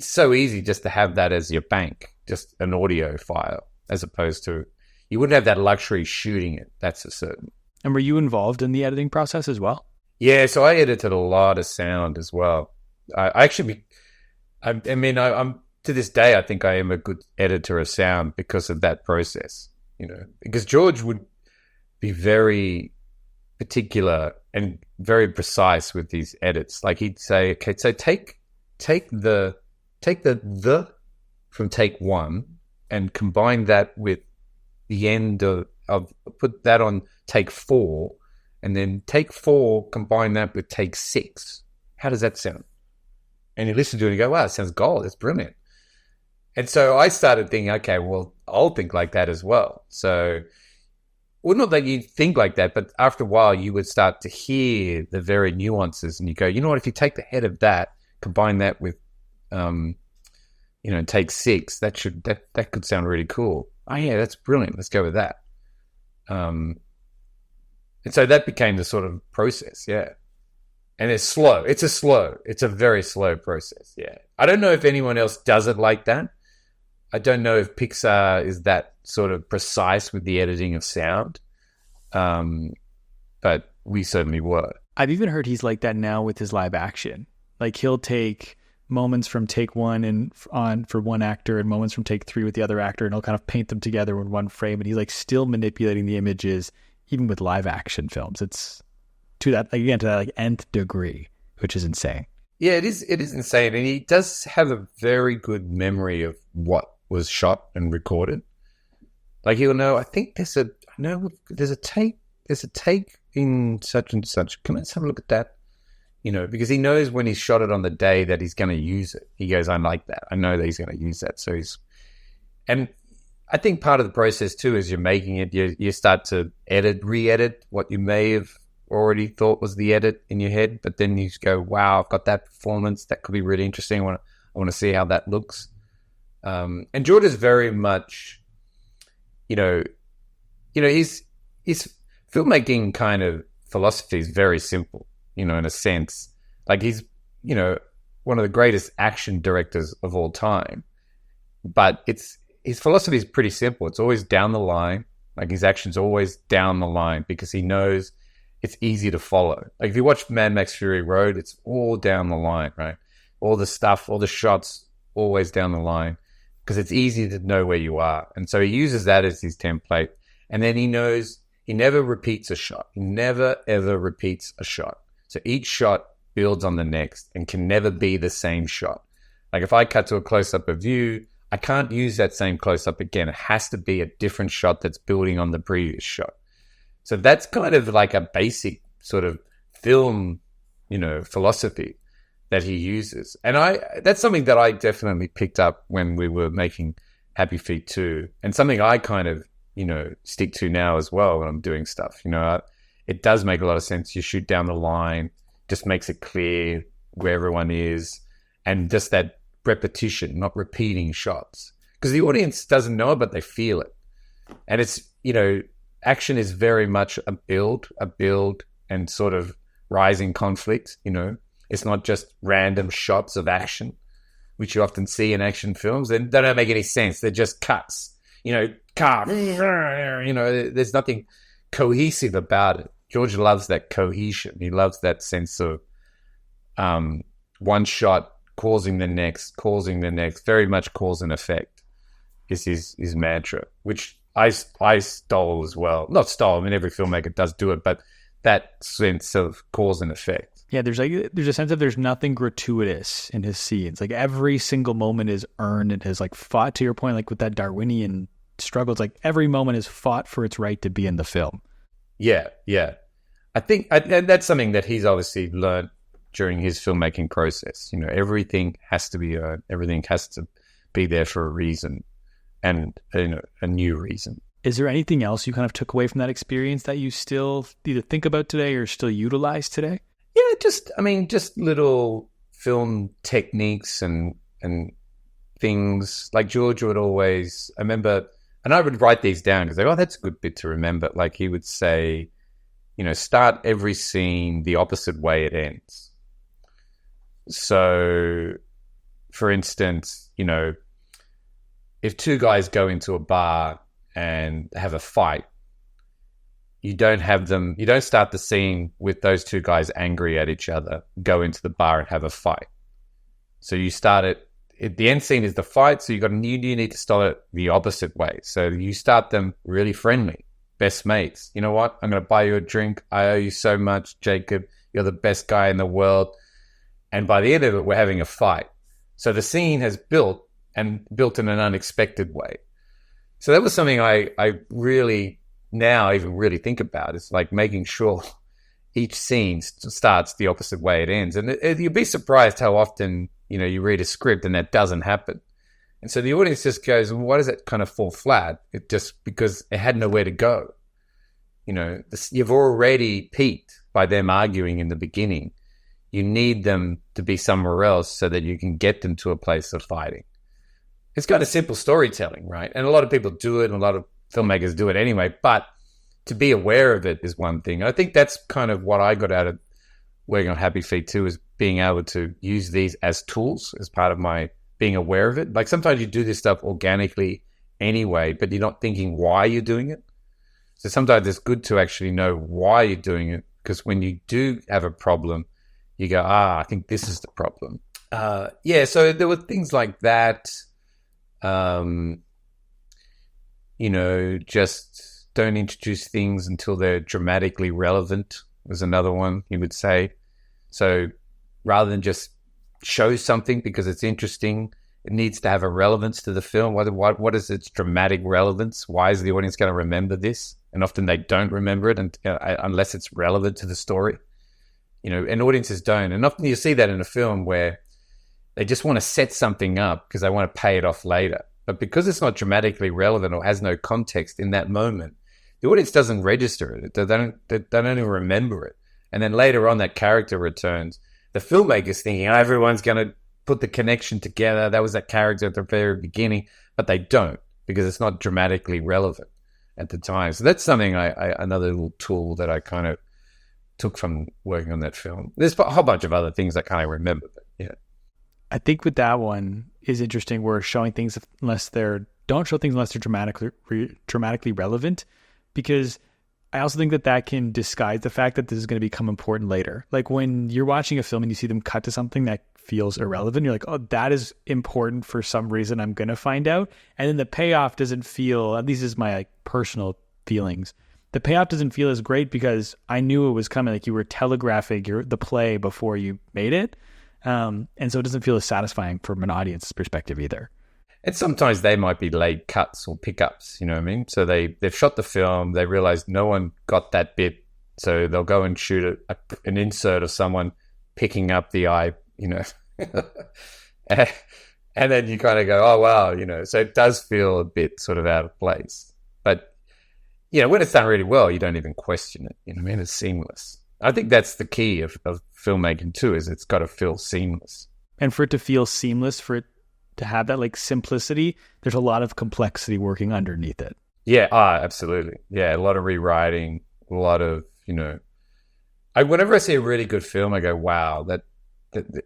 so easy just to have that as your bank, just an audio file, as opposed to, you wouldn't have that luxury shooting it. That's for certain. And were you involved in the editing process as well? Yeah. So I edited a lot of sound as well. I'm to this day, I think I am a good editor of sound because of that process, you know, because George would be very particular and very precise with these edits. Like he'd say, okay, so take the from take one and combine that with the end of put that on take four, and then take four, combine that with take six. How does that sound? And you listen to it and you go, wow, it sounds gold. It's brilliant. And so I started thinking, okay, well, I'll think like that as well. So, well, not that you think like that, but after a while you would start to hear the very nuances and you go, you know what, if you take the head of that, combine that with, you know, take six, that could sound really cool. Oh yeah, that's brilliant. Let's go with that. And so that became the sort of process. Yeah. And it's slow. It's a very slow process. Yeah. I don't know if anyone else does it like that. I don't know if Pixar is that sort of precise with the editing of sound. But we certainly were. I've even heard he's like that now with his live action. Like he'll take moments from take one and on for one actor and moments from take three with the other actor, and he'll kind of paint them together in one frame. And he's like still manipulating the images, even with live action films. It's to that, again, to that like nth degree, which is insane. Yeah, it is insane. And he does have a very good memory of what was shot and recorded. Like he'll know, I think there's a take in such and such. Can I just have a look at that? You know, because he knows when he's shot it on the day that he's going to use it. He goes, I like that. I know that he's going to use that. So and I think part of the process too is you're making it, you start to re-edit what you may have already thought was the edit in your head, but then you go, wow, I've got that performance. That could be really interesting. I want to see how that looks. And George is very much, his filmmaking kind of philosophy is very simple, in a sense. Like he's, one of the greatest action directors of all time, but his philosophy is pretty simple. It's always down the line. Like his action's always down the line because he knows it's easy to follow. Like if you watch Mad Max Fury Road, it's all down the line, right? All the stuff, all the shots, always down the line. because it's easy to know where you are. And so he uses that as his template. And then he knows he never repeats a shot. He never, ever repeats a shot. So each shot builds on the next and can never be the same shot. Like if I cut to a close-up of you, I can't use that same close-up again. It has to be a different shot that's building on the previous shot. So that's kind of like a basic sort of film, philosophy that he uses. And that's something that I definitely picked up when we were making Happy Feet 2, and something I kind of, stick to now as well when I'm doing stuff. It does make a lot of sense. You shoot down the line, just makes it clear where everyone is, and just that repetition, not repeating shots. Because the audience doesn't know it, but they feel it. And it's, action is very much a build and sort of rising conflict, It's not just random shots of action, which you often see in action films. They don't make any sense. They're just cuts. Car, there's nothing cohesive about it. George loves that cohesion. He loves that sense of one shot causing the next, very much cause and effect is his mantra, which I stole as well. Not stole, I mean, every filmmaker does do it, but that sense of cause and effect. Yeah, there's a sense of there's nothing gratuitous in his scenes. Like every single moment is earned and has like fought, to your point, like with that Darwinian struggle. It's like every moment is fought for its right to be in the film. Yeah. I think and that's something that he's obviously learned during his filmmaking process. Everything has to be earned. Everything has to be there for a reason, and a new reason. Is there anything else you kind of took away from that experience that you still either think about today or still utilize today? Yeah, just little film techniques and things. Like George would always, I remember, and I would write these down because that's a good bit to remember. Like he would say, start every scene the opposite way it ends. So, for instance, if two guys go into a bar and have a fight, you don't start the scene with those two guys angry at each other, go into the bar and have a fight. So you start the end scene is the fight, so you need to start it the opposite way. So you start them really friendly, best mates. You know what? I'm going to buy you a drink. I owe you so much, Jacob. You're the best guy in the world. And by the end of it, we're having a fight. So the scene has built in an unexpected way. So that was something I really now even really think about. It's like making sure each scene starts the opposite way it ends. And you'd be surprised how often, you read a script and that doesn't happen. And so the audience just goes, well, why does it kind of fall flat? It just because it had nowhere to go. You've already peaked by them arguing in the beginning. You need them to be somewhere else so that you can get them to a place of fighting. It's kind of simple storytelling, right? And a lot of people do it, and a lot of filmmakers do it anyway, but to be aware of it is one thing. I think that's kind of what I got out of working on Happy Feet 2, is being able to use these as tools as part of my being aware of it. Like sometimes you do this stuff organically anyway, but you're not thinking why you're doing it. So sometimes it's good to actually know why you're doing it, because when you do have a problem, you go, I think this is the problem. So there were things like that. Just don't introduce things until they're dramatically relevant was another one he would say. So rather than just show something because it's interesting, it needs to have a relevance to the film. What is its dramatic relevance? Why is the audience going to remember this? And often they don't remember it unless it's relevant to the story. And audiences don't. And often you see that in a film where they just want to set something up because they want to pay it off later. But because it's not dramatically relevant or has no context in that moment, the audience doesn't register it. They don't even remember it. And then later on, that character returns. The filmmaker's thinking, everyone's going to put the connection together. That was that character at the very beginning. But they don't, because it's not dramatically relevant at the time. So that's something another little tool that I kind of took from working on that film. There's a whole bunch of other things I can't remember, but yeah. I think with that one is interesting. We're showing things unless they're dramatically relevant, because I also think that that can disguise the fact that this is going to become important later. Like when you're watching a film and you see them cut to something that feels irrelevant, you're like, oh, that is important for some reason, I'm going to find out. And then the payoff doesn't feel, at least is my like personal feelings, the payoff doesn't feel as great because I knew it was coming. Like you were telegraphing the play before you made it. And so it doesn't feel as satisfying from an audience's perspective either. And sometimes they might be late cuts or pickups, you know what I mean? So they've shot the film, they realize no one got that bit, so they'll go and shoot an insert of someone picking up the eye, you know. And then you kind of go, oh, wow, you know. So it does feel a bit sort of out of place. But, you know, when it's done really well, you don't even question it, you know what I mean? It's seamless. I think that's the key of filmmaking too, is it's got to feel seamless. And for it to feel seamless, for it to have that like simplicity, there's a lot of complexity working underneath it. Yeah, absolutely. Yeah, a lot of rewriting, a lot of, you know, whenever I see a really good film, I go, wow, that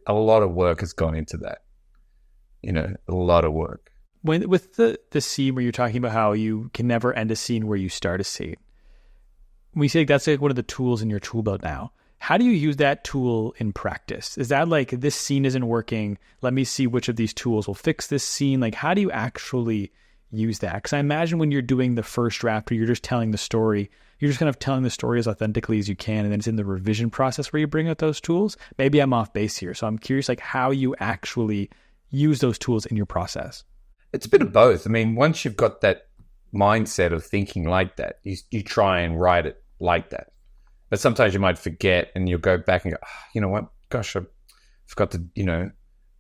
a lot of work has gone into that. You know, a lot of work. With the scene where you're talking about how you can never end a scene where you start a scene, we say that's like one of the tools in your tool belt now. How do you use that tool in practice? Is that like, this scene isn't working, let me see which of these tools will fix this scene? Like, how do you actually use that? Because I imagine when you're doing the first draft or you're just telling the story, you're just kind of telling the story as authentically as you can, and then it's in the revision process where you bring out those tools. Maybe I'm off base here. So I'm curious like how you actually use those tools in your process. It's a bit of both. I mean, once you've got that mindset of thinking like that, you try and write it like that. But sometimes you might forget and you'll go back and go, oh, you know what? Gosh, I forgot to, you know,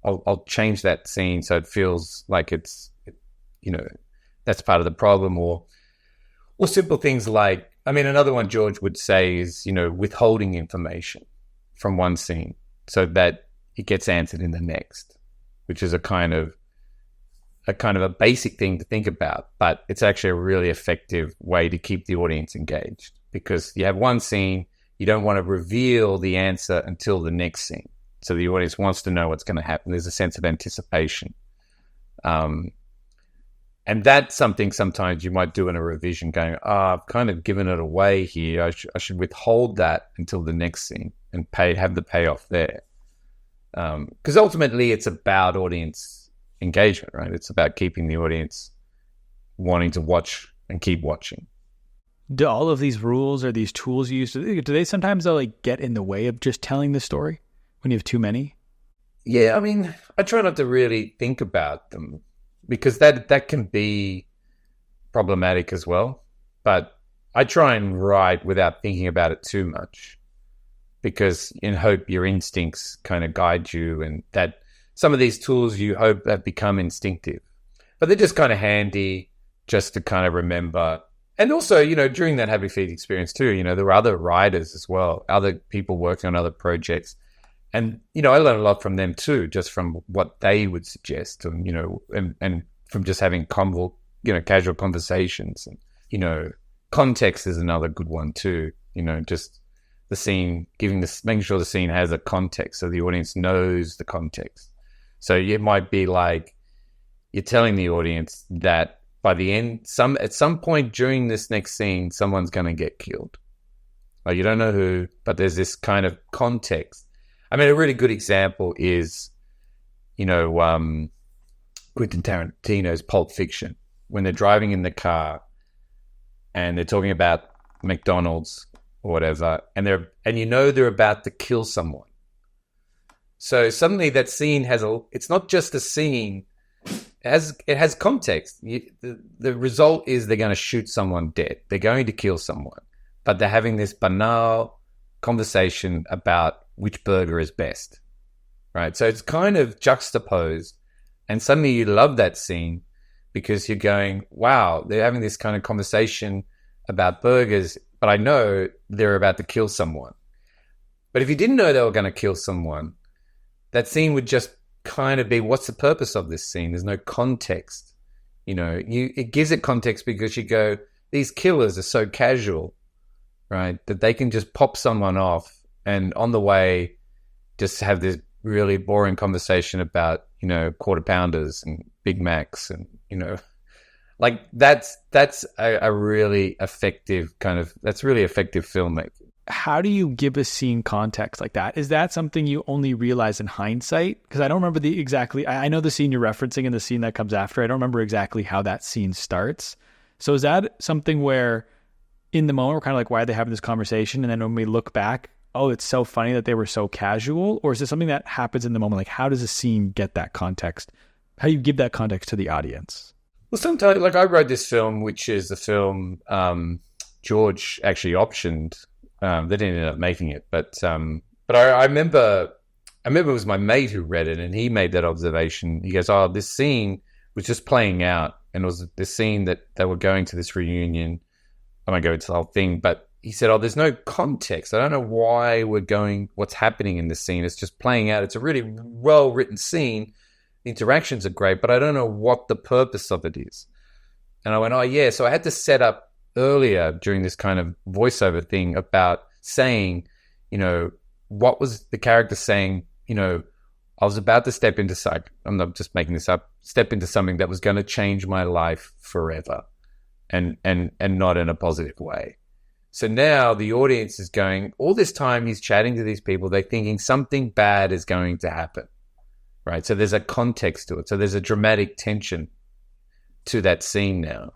I'll change that scene so it feels like you know, that's part of the problem. Or simple things like, I mean, another one George would say is, you know, withholding information from one scene so that it gets answered in the next, which is a kind of a basic thing to think about, but it's actually a really effective way to keep the audience engaged. Because you have one scene, you don't want to reveal the answer until the next scene. So the audience wants to know what's going to happen. There's a sense of anticipation. And that's something sometimes you might do in a revision going, I've kind of given it away here. I should withhold that until the next scene and have the payoff there. Because ultimately it's about audience engagement, right? It's about keeping the audience wanting to watch and keep watching. Do all of these rules or these tools you use, do they sometimes though like get in the way of just telling the story when you have too many? Yeah, I mean, I try not to really think about them because that can be problematic as well. But I try and write without thinking about it too much because in hope your instincts kind of guide you, and that some of these tools you hope have become instinctive. But they're just kind of handy just to kind of remember. And also, you know, during that Happy Feet experience too, you know, there were other writers as well, other people working on other projects. And, you know, I learned a lot from them too, just from what they would suggest, and, you know, and from just having casual conversations. And, you know, context is another good one too, you know, just the scene, making sure the scene has a context so the audience knows the context. So it might be like you're telling the audience that by the end, at some point during this next scene, someone's going to get killed. Like, you don't know who, but there's this kind of context. I mean, a really good example is, you know, Quentin Tarantino's Pulp Fiction, when they're driving in the car and they're talking about McDonald's or whatever, and you know they're about to kill someone. So suddenly that scene it's not just a scene. It has context. The result is they're going to shoot someone dead. They're going to kill someone. But they're having this banal conversation about which burger is best, right? So it's kind of juxtaposed. And suddenly you love that scene because you're going, wow, they're having this kind of conversation about burgers, but I know they're about to kill someone. But if you didn't know they were going to kill someone, that scene would just kind of be, what's the purpose of this scene? There's no context. You know, it gives it context because you go, these killers are so casual, right, that they can just pop someone off and on the way just have this really boring conversation about, you know, quarter pounders and Big Macs and, you know, Like that's a really effective that's really effective filmmaking. How do you give a scene context like that? Is that something you only realize in hindsight? Because I don't remember I know the scene you're referencing and the scene that comes after. I don't remember exactly how that scene starts. So is that something where in the moment we're kind of like, why are they having this conversation? And then when we look back, oh, it's so funny that they were so casual? Or is it something that happens in the moment? Like, how does a scene get that context? How do you give that context to the audience? Well, sometimes, like I wrote this film, which is the film George actually optioned. They didn't end up making it, but I remember it was my mate who read it, and he made that observation. He goes, "Oh, this scene was just playing out, and it was the scene that they were going to this reunion. I won't go into the whole thing, but." He said, "Oh, there's no context. I don't know why what's happening in this scene. It's just playing out. It's a really well-written scene. The interactions are great, but I don't know what the purpose of it is." And I went, "Oh, yeah." So I had to set up earlier during this kind of voiceover thing about saying, what was the character saying? I was about to step into I'm not just making this up, step into something that was going to change my life forever and not in a positive way. So now the audience is going, all this time he's chatting to these people, they're thinking something bad is going to happen, right? So there's a context to it. So there's a dramatic tension to that scene now.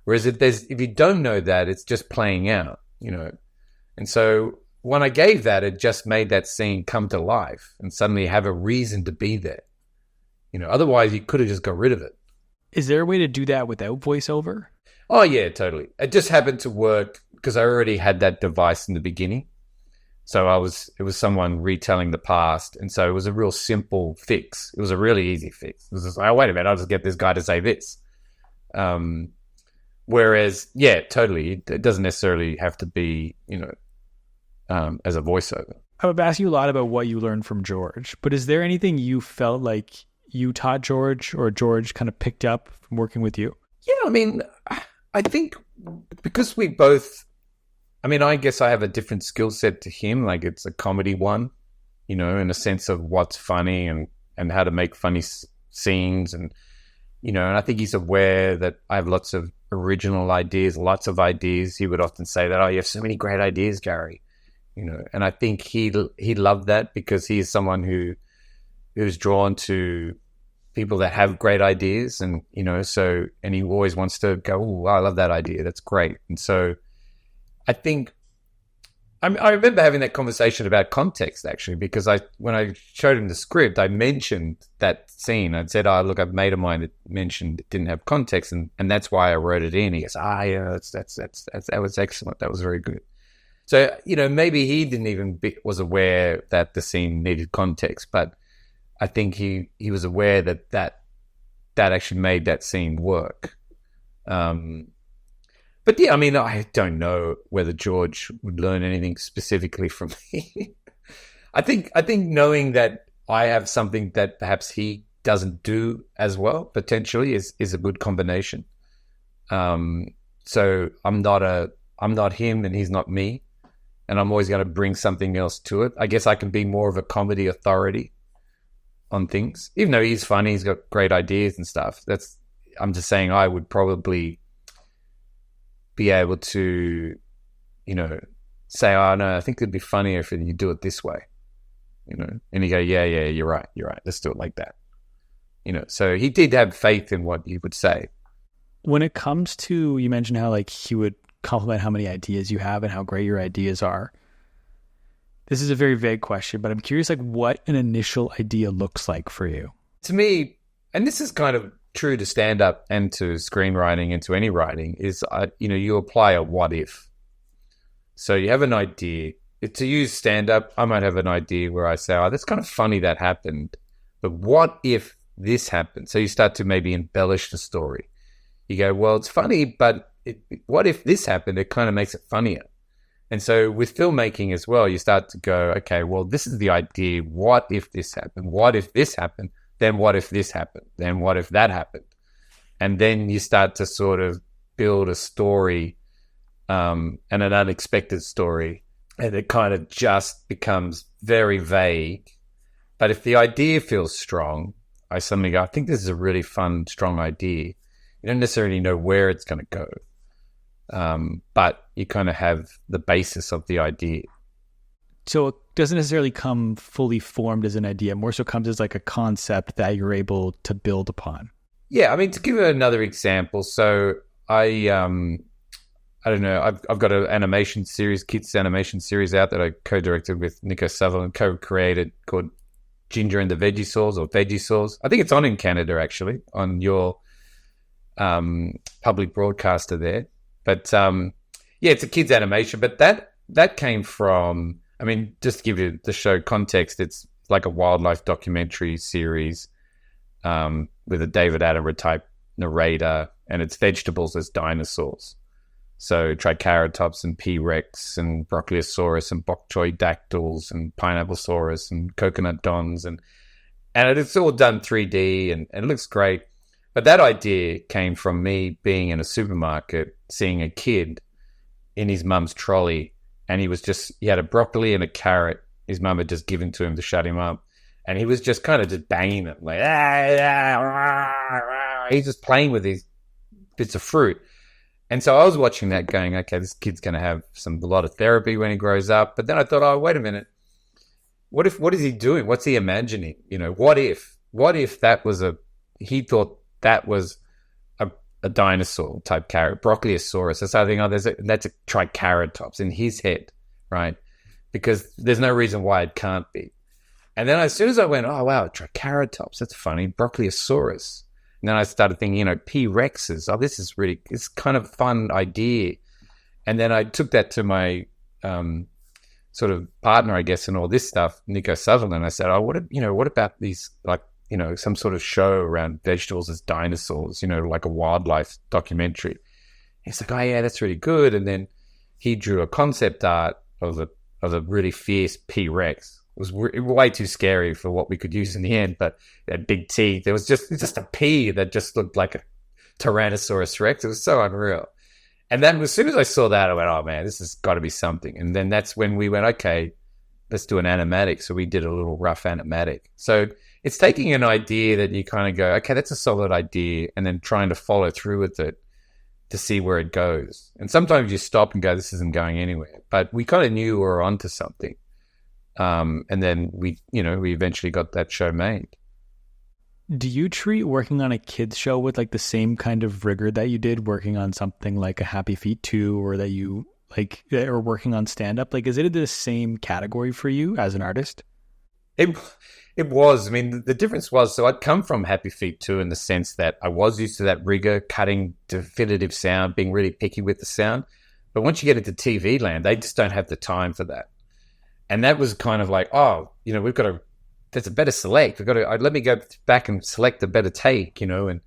Whereas if you don't know that, it's just playing out, And so when I gave that, it just made that scene come to life and suddenly have a reason to be there. Otherwise you could have just got rid of it. Is there a way to do that without voiceover? Oh, yeah, totally. It just happened to work because I already had that device in the beginning. So it was someone retelling the past. And so it was a real simple fix. It was a really easy fix. It was just like, oh, wait a minute, I'll just get this guy to say this. Whereas, yeah, totally. It doesn't necessarily have to be, as a voiceover. I've asked you a lot about what you learned from George, but is there anything you felt like you taught George or George kind of picked up from working with you? Yeah, I think because we both, I guess I have a different skill set to him. Like it's a comedy one, in a sense of what's funny and how to make funny scenes. And I think he's aware that I have lots of original ideas, lots of ideas. He would often say that, "Oh, you have so many great ideas, Gary." And I think he loved that because he is someone who's drawn to people that have great ideas and he always wants to go, "Oh, I love that idea. That's great." And so I think I remember having that conversation about context actually, because when I showed him the script, I mentioned that scene. I'd said, "Oh, look, I've made a mind that mentioned it didn't have context, and that's why I wrote it in." He goes, "Yeah, that was excellent. That was very good." So maybe he didn't even was aware that the scene needed context, but I think he was aware that actually made that scene work. But yeah, I don't know whether George would learn anything specifically from me. I think knowing that I have something that perhaps he doesn't do as well potentially is a good combination. So I'm not him and he's not me, and I'm always going to bring something else to it. I guess I can be more of a comedy authority on things, even though he's funny, he's got great ideas and stuff. I'm just saying I would probably be able to, say, "Oh no, I think it'd be funnier if you do it this way," and you go, yeah, you're right. Let's do it like that. So he did have faith in what you would say. When it comes to, you mentioned how like he would compliment how many ideas you have and how great your ideas are. This is a very vague question, but I'm curious, like what an initial idea looks like for you. To me, and this is kind of true to stand-up and to screenwriting and to any writing, is, you apply a what if. So you have an idea. To use stand-up, I might have an idea where I say, "Oh, that's kind of funny that happened, but what if this happened?" So you start to maybe embellish the story. You go, "Well, it's funny, but what if this happened?" It kind of makes it funnier. And so with filmmaking as well, you start to go, okay, well, this is the idea. What if this happened? What if this happened? Then what if this happened? Then what if that happened? And then you start to sort of build a story and an unexpected story. And it kind of just becomes very vague. But if the idea feels strong, I suddenly go, I think this is a really fun, strong idea. You don't necessarily know where it's going to go, but you kind of have the basis of the idea. So it doesn't necessarily come fully formed as an idea, more so comes as like a concept that you're able to build upon. Yeah, I mean, to give another example, so I don't know, I've got an animation series, kids animation series out that I co-directed with Nico Sutherland, co-created, called Ginger and the Veggie Sauce, or Veggie Sauce. I think it's on in Canada, actually, on your public broadcaster there. But yeah, it's a kids animation, but that came from, I mean, just to give you the show context, it's like a wildlife documentary series with a David Attenborough type narrator, and it's vegetables as dinosaurs. So Triceratops and P-Rex and Brachiosaurus and bok choy dactyls and Pineapplesaurus and coconut dons, and it's all done 3D and it looks great. But that idea came from me being in a supermarket, seeing a kid in his mum's trolley, and he had a broccoli and a carrot his mum had just given to him to shut him up, and he was just kind of just banging it, like, he's just playing with these bits of fruit. And so I was watching that going, okay, this kid's going to have a lot of therapy when he grows up. But then I thought, oh, wait a minute. What is he doing? What's he imagining? You know, what if that was he thought that was a dinosaur type carrot, Brachiosaurus. So I think, that's a Triceratops in his head, right? Because there's no reason why it can't be. And then as soon as I went, oh, wow, Triceratops, that's funny, Brachiosaurus. And then I started thinking, P-Rexes. Oh, it's kind of a fun idea. And then I took that to my sort of partner, I guess, and all this stuff, Nico Sutherland. I said, oh, what about these, like, some sort of show around vegetables as dinosaurs, like a wildlife documentary. He's like, oh, yeah, that's really good. And then he drew a concept art of a really fierce P-Rex. It was way too scary for what we could use in the end, but it had big teeth. It was just a P that just looked like a Tyrannosaurus Rex. It was so unreal. And then as soon as I saw that, I went, oh, man, this has got to be something. And then that's when we went, okay, let's do an animatic. So we did a little rough animatic. So it's taking an idea that you kind of go, okay, that's a solid idea, and then trying to follow through with it to see where it goes. And sometimes you stop and go, this isn't going anywhere. But we kind of knew we were onto something. And then we eventually got that show made. Do you treat working on a kids show with like the same kind of rigor that you did working on something like a Happy Feet 2, or that you like, or working on stand-up? Like, is it the same category for you as an artist? It was. I mean, the difference was, so I'd come from Happy Feet 2 in the sense that I was used to that rigor, cutting definitive sound, being really picky with the sound. But once you get into TV land, they just don't have the time for that. And that was kind of like, oh, there's a better select. Let me go back and select a better take, and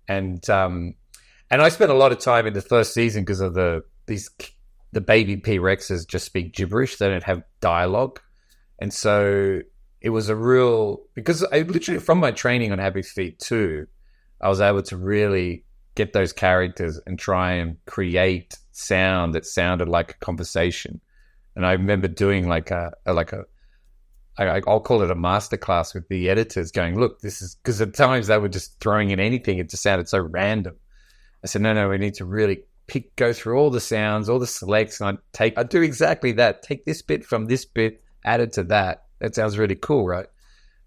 I spent a lot of time in the first season because of the baby P-Rexes just speak gibberish. They don't have dialogue. And so it was because I literally, from my training on Happy Feet 2, I was able to really get those characters and try and create sound that sounded like a conversation. And I remember doing I'll call it a masterclass with the editors, going, look, this is, because at times they were just throwing in anything. It just sounded so random. I said, no, we need to really go through all the sounds, all the selects, and I'd do exactly that. Take this bit from this bit, add it to that. That sounds really cool, right?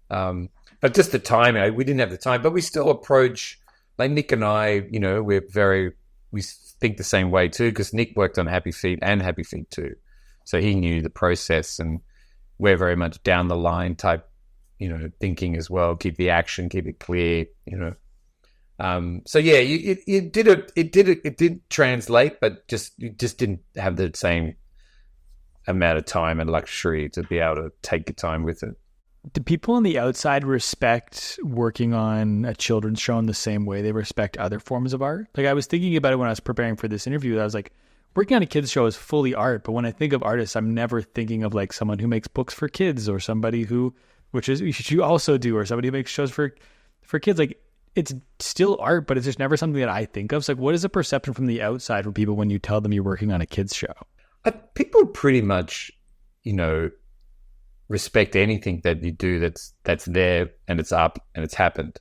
But just the time, we didn't have the time, but we still approach, like Nick and I, we think the same way too, because Nick worked on Happy Feet and Happy Feet 2. So he knew the process, and we're very much down the line type, thinking as well. Keep the action, keep it clear, So yeah, it did translate, but you just didn't have the same amount of time and luxury to be able to take your time with it. Do people on the outside respect working on a children's show in the same way they respect other forms of art? Like, I was thinking about it when I was preparing for this interview. I was like, working on a kids show is fully art, but when I think of artists, I'm never thinking of like someone who makes books for kids, or somebody which you also do, or somebody who makes shows for kids. Like, it's still art, but it's just never something that I think of. So like, what is the perception from the outside for people when you tell them you're working on a kids show? People pretty much, respect anything that you do that's there and it's up and it's happened.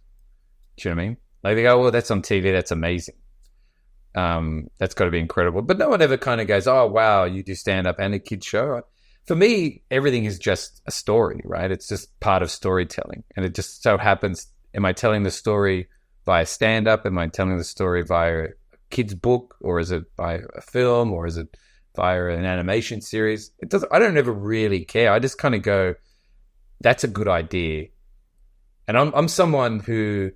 Do you know what I mean? Like they go, well, that's on TV. That's amazing. That's got to be incredible. But no one ever kind of goes, oh, wow, you do stand up and a kid show. For me, everything is just a story, right? It's just part of storytelling. And it just so happens, am I telling the story via stand up? Am I telling the story via a kid's book, or is it by a film, or is it via an animation series? I don't ever really care. I just kind of go, that's a good idea. And I'm someone who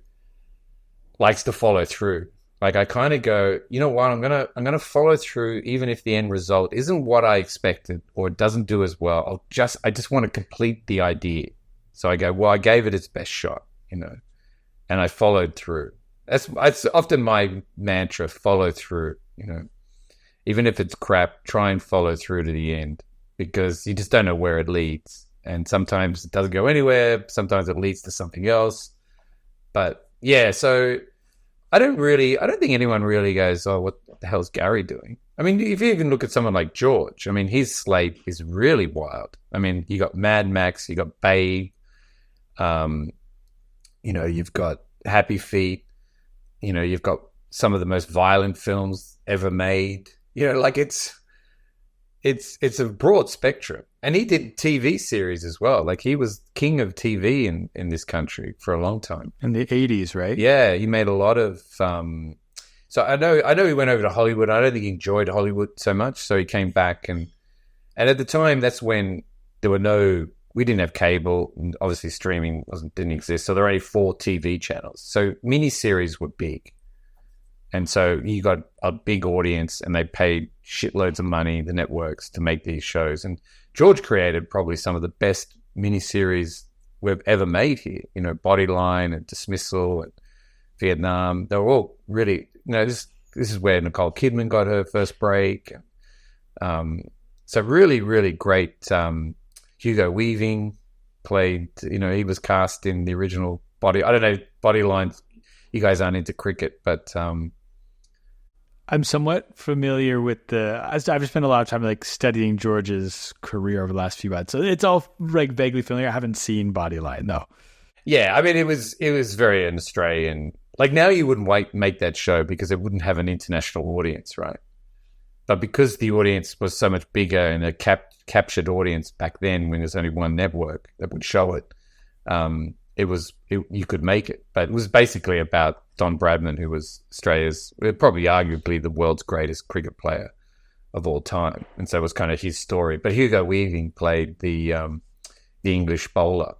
likes to follow through. Like I kind of go, you know what, I'm gonna follow through even if the end result isn't what I expected or it doesn't do as well. I just want to complete the idea. So I go, well, I gave it its best shot, and I followed through. That's often my mantra: follow through. Even if it's crap, try and follow through to the end, because you just don't know where it leads. And sometimes it doesn't go anywhere. Sometimes it leads to something else. But yeah, so I don't think anyone really goes, oh, what the hell's Gary doing? I mean, if you even look at someone like George, I mean, his slate is really wild. I mean, you got Mad Max, you got Babe, you've got Happy Feet, you've got some of the most violent films ever made. Like it's a broad spectrum. And he did TV series as well. Like he was king of TV in this country for a long time. In the 80s, right? Yeah, he made a lot of so I know he went over to Hollywood. I don't think he enjoyed Hollywood so much, so he came back and at the time that's when we didn't have cable, and obviously streaming didn't exist. So there were only 4 TV channels. So miniseries were big. And so you got a big audience and they paid shitloads of money, the networks, to make these shows. And George created probably some of the best miniseries we've ever made here. Bodyline and Dismissal and Vietnam. They were all really, this is where Nicole Kidman got her first break. So really, really great. Hugo Weaving played, he was cast in the original I don't know, Bodyline. You guys aren't into cricket, but I'm somewhat familiar with I've spent a lot of time like studying George's career over the last few months, so it's all like vaguely familiar. I haven't seen Bodyline though. Yeah, I mean it was very an Australian. Like now you wouldn't make that show because it wouldn't have an international audience, right? But because the audience was so much bigger and a captured audience back then, when there's only one network that would show it, you could make it. But it was basically about Don Bradman, who was Australia's, probably arguably the world's greatest cricket player of all time. And so it was kind of his story. But Hugo Weaving played the English bowler,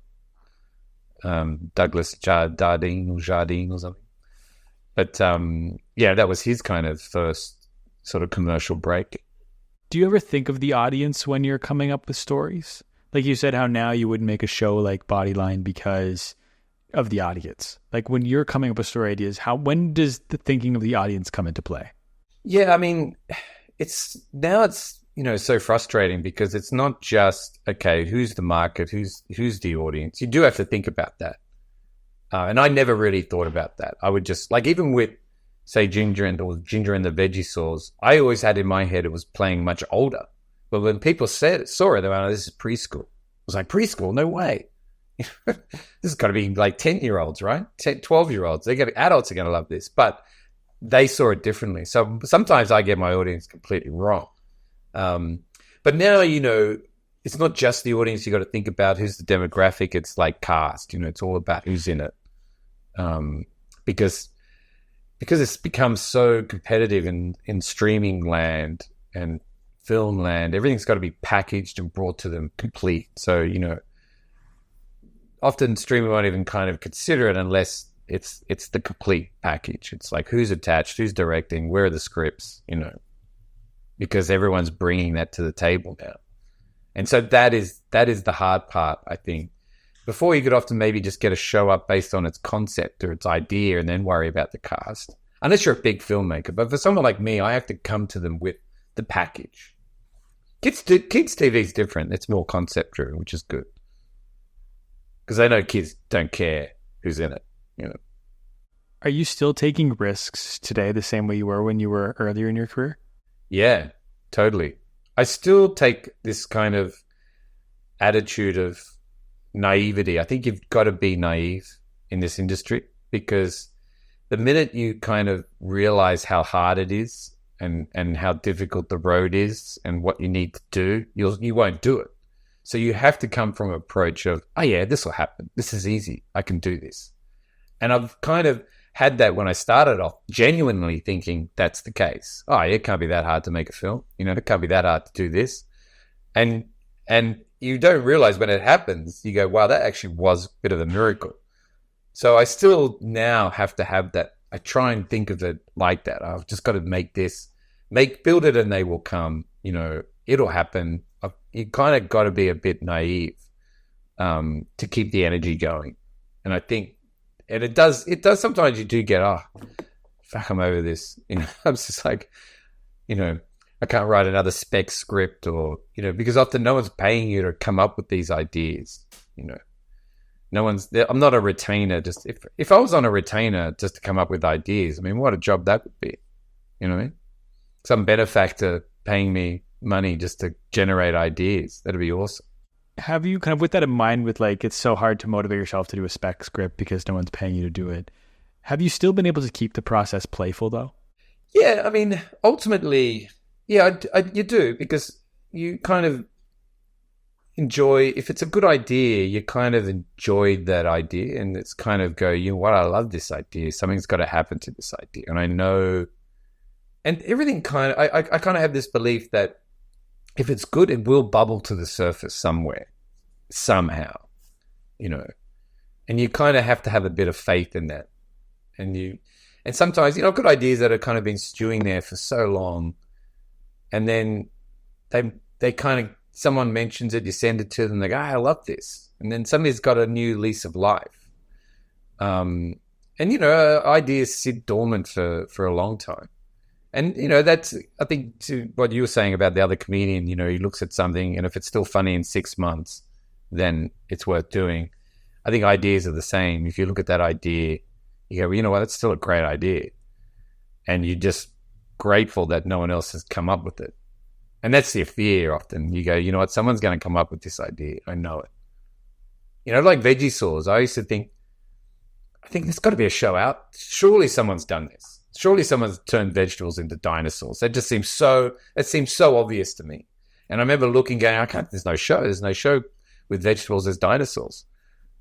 Douglas Jardine or something. But that was his kind of first sort of commercial break. Do you ever think of the audience when you're coming up with stories? Like you said, how now you wouldn't make a show like Bodyline because of the audience. Like when you're coming up with story ideas, when does the thinking of the audience come into play? Yeah, I mean, it's so frustrating because it's not just, okay, who's the market, who's the audience. You do have to think about that. And I never really thought about that. I would just, like, even with, say, Ginger and the Veggie Sauce, I always had in my head it was playing much older. But when people saw it, they went, oh, this is preschool. I was like, preschool? No way. This has got to be like 10-year-olds, right? 12-year-olds. Adults are going to love this. But they saw it differently. So sometimes I get my audience completely wrong. But now, it's not just the audience. You got to think about who's the demographic. It's like cast. It's all about who's in it. Because it's become so competitive in streaming land and film land, everything's got to be packaged and brought to them complete. So, often streaming won't even kind of consider it unless it's the complete package. It's like who's attached, who's directing, where are the scripts, because everyone's bringing that to the table now. And so that is the hard part, I think. Before, you could often maybe just get a show up based on its concept or its idea and then worry about the cast. Unless you're a big filmmaker. But for someone like me, I have to come to them with the package. Kids TV is different. It's more concept driven, which is good. Because I know kids don't care who's in it, Are you still taking risks today the same way you were when you were earlier in your career? Yeah, totally. I still take this kind of attitude of naivety. I think you've got to be naive in this industry because the minute you kind of realize how hard it is and how difficult the road is and what you need to do, you won't do it. So you have to come from an approach of, oh yeah, this will happen. This is easy. I can do this. And I've kind of had that when I started off, genuinely thinking that's the case. Oh, yeah, it can't be that hard to make a film. You know, it can't be that hard to do this. And you don't realize when it happens, you go, wow, that actually was a bit of a miracle. So I still now have to have that. I try and think of it like that. I've just got to make this, build it and they will come. You know, it'll happen. You kind of got to be a bit naive to keep the energy going. And I think, and it does sometimes you do get, oh, fuck, I'm over this. You know, I'm just like, you know, I can't write another spec script or, you know, because often no one's paying you to come up with these ideas, you know. I'm not a retainer. Just if I was on a retainer just to come up with ideas, I mean, what a job that would be. You know what I mean? Some benefactor paying me money just to generate ideas. That'd be awesome. Have you kind of, with that in mind, with like, it's so hard to motivate yourself to do a spec script because no one's paying you to do it. Have you still been able to keep the process playful though? Yeah. I mean, ultimately, yeah, you do, because you kind of enjoy, if it's a good idea, you kind of enjoy that idea, and it's kind of go, you know what, I love this idea. Something's got to happen to this idea. And I know, and everything kind of, I kind of have this belief that if it's good, it will bubble to the surface somewhere, somehow, you know, and you kind of have to have a bit of faith in that. And sometimes, you know, I've got ideas that have kind of been stewing there for so long, and then they kind of, someone mentions it, you send it to them, they go, I love this. And then somebody's got a new lease of life. And, you know, ideas sit dormant for a long time. And, you know, that's, I think, to what you were saying about the other comedian, you know, he looks at something, and if it's still funny in 6 months, then it's worth doing. I think ideas are the same. If you look at that idea, you go, well, you know what, it's still a great idea. And you're just grateful that no one else has come up with it. And that's your fear often. You go, you know what, someone's going to come up with this idea. I know it. You know, like veggie saws. I used to think, I think there's got to be a show out. Surely someone's done this. Surely someone's turned vegetables into dinosaurs. That seems so obvious to me. And I remember looking, going, there's no show. There's no show with vegetables as dinosaurs.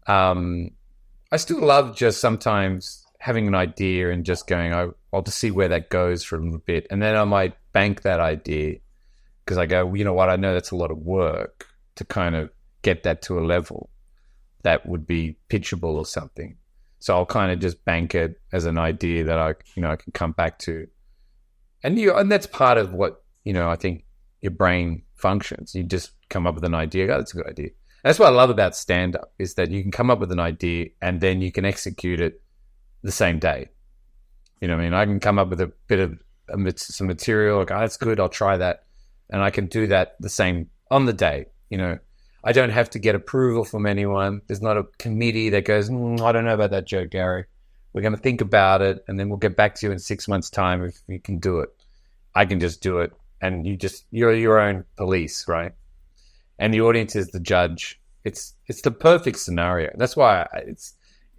I still love just sometimes having an idea and just going, I'll just see where that goes for a little bit. And then I might bank that idea, because I go, well, you know what, I know that's a lot of work to kind of get that to a level that would be pitchable or something. So I'll kind of just bank it as an idea that I can come back to. And that's part of what, you know, I think your brain functions. You just come up with an idea. Oh, that's a good idea. That's what I love about stand-up, is that you can come up with an idea and then you can execute it the same day. You know what I mean? I can come up with a bit of some material, like, oh, that's good, I'll try that. And I can do that the same on the day. You know, I don't have to get approval from anyone. There's not a committee that goes, I don't know about that joke, Gary. We're going to think about it, and then we'll get back to you in 6 months' time if you can do it. I can just do it, and you're your own police, right? And the audience is the judge. It's the perfect scenario. That's why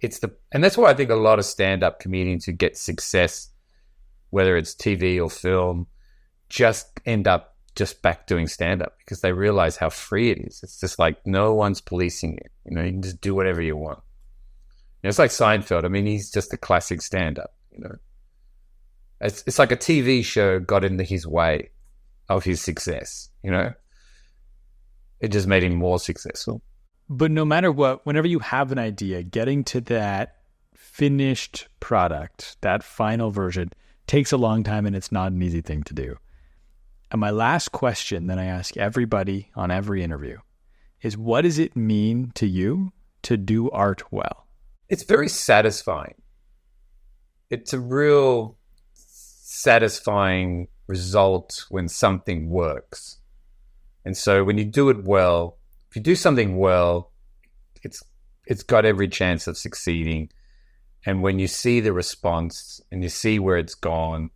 that's why I think a lot of stand-up comedians who get success, whether it's TV or film, just end up just back doing stand-up, because they realize how free it is. It's just like no one's policing you. You know, you can just do whatever you want. You know, it's like Seinfeld. I mean, he's just a classic stand-up, you know. It's like a TV show got into his way of his success, you know. It just made him more successful. But no matter what, whenever you have an idea, getting to that finished product, that final version, takes a long time, and it's not an easy thing to do. And my last question that I ask everybody on every interview is, what does it mean to you to do art well? It's very satisfying. It's a real satisfying result when something works. And so when you do it well, if you do something well, it's got every chance of succeeding. And when you see the response and you see where it's gone,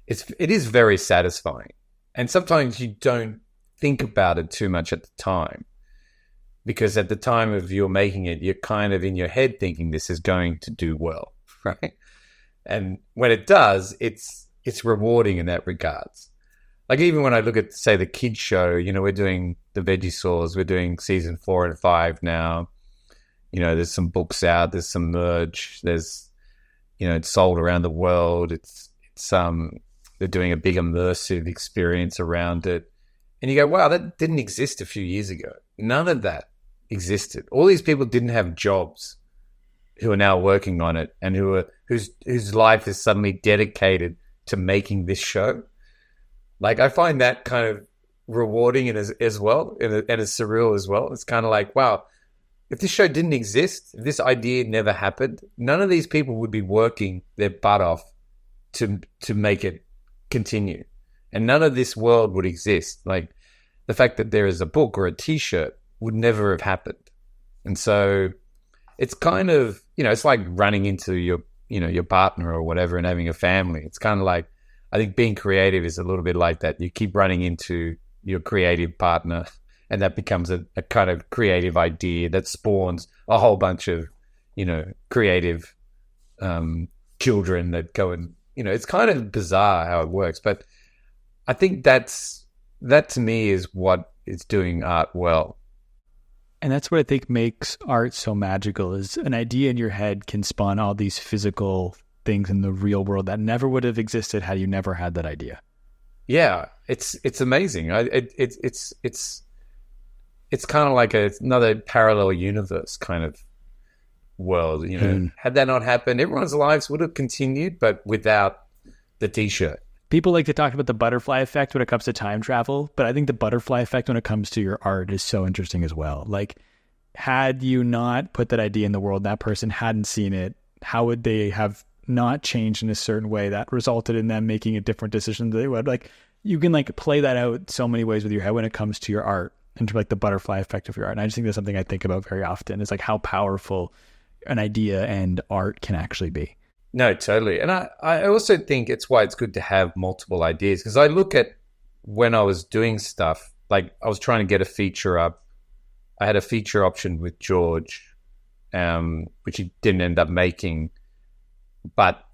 it is very satisfying. And sometimes you don't think about it too much at the time, because at the time of you're making it, you're kind of in your head thinking this is going to do well, right? And when it does, it's rewarding in that regards. Like even when I look at, say, the kids show, we're doing the Veggie Saws, we're doing season 4 and 5 now. There's some books out, there's some merch, there's, it's sold around the world. They're doing a big immersive experience around it. And you go, wow, that didn't exist a few years ago. None of that existed. All these people didn't have jobs who are now working on it and whose life is suddenly dedicated to making this show. Like, I find that kind of rewarding and as well, and as surreal as well. It's kind of like, wow, if this show didn't exist, if this idea never happened, none of these people would be working their butt off to make it continue. And none of this world would exist. Like, the fact that there is a book or a T-shirt would never have happened. And so it's kind of, it's like running into your partner or whatever and having a family. It's kind of like, I think being creative is a little bit like that. You keep running into your creative partner, and that becomes a kind of creative idea that spawns a whole bunch of, creative children that go and, it's kind of bizarre how it works. But I think that to me is what is doing art well. And that's what I think makes art so magical, is an idea in your head can spawn all these physical things in the real world that never would have existed had you never had that idea. Yeah, it's amazing. It's kind of like another parallel universe kind of world. Had that not happened, everyone's lives would have continued, but without the T-shirt. People like to talk about the butterfly effect when it comes to time travel, but I think the butterfly effect when it comes to your art is so interesting as well. Like, had you not put that idea in the world, that person hadn't seen it, how would they have not changed in a certain way that resulted in them making a different decision than they would? Like, you can play that out so many ways with your head when it comes to your art, and to the butterfly effect of your art. And I just think that's something I think about very often, is how powerful an idea and art can actually be. No, totally. And I also think it's why it's good to have multiple ideas, because I look at when I was doing stuff, like I was trying to get a feature up. I had a feature option with George, which he didn't end up making. But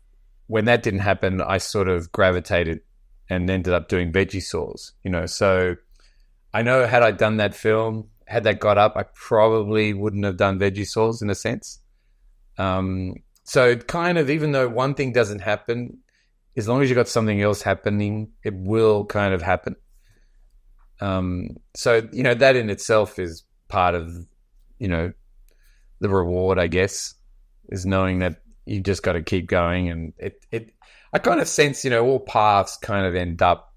when that didn't happen, I sort of gravitated and ended up doing Veggie Saws, So I know had I done that film, had that got up, I probably wouldn't have done Veggie Saws in a sense. So it kind of, even though one thing doesn't happen, as long as you've got something else happening, it will kind of happen. So, that in itself is part of, the reward, I guess, is knowing that you just got to keep going. And I kind of sense, all paths kind of end up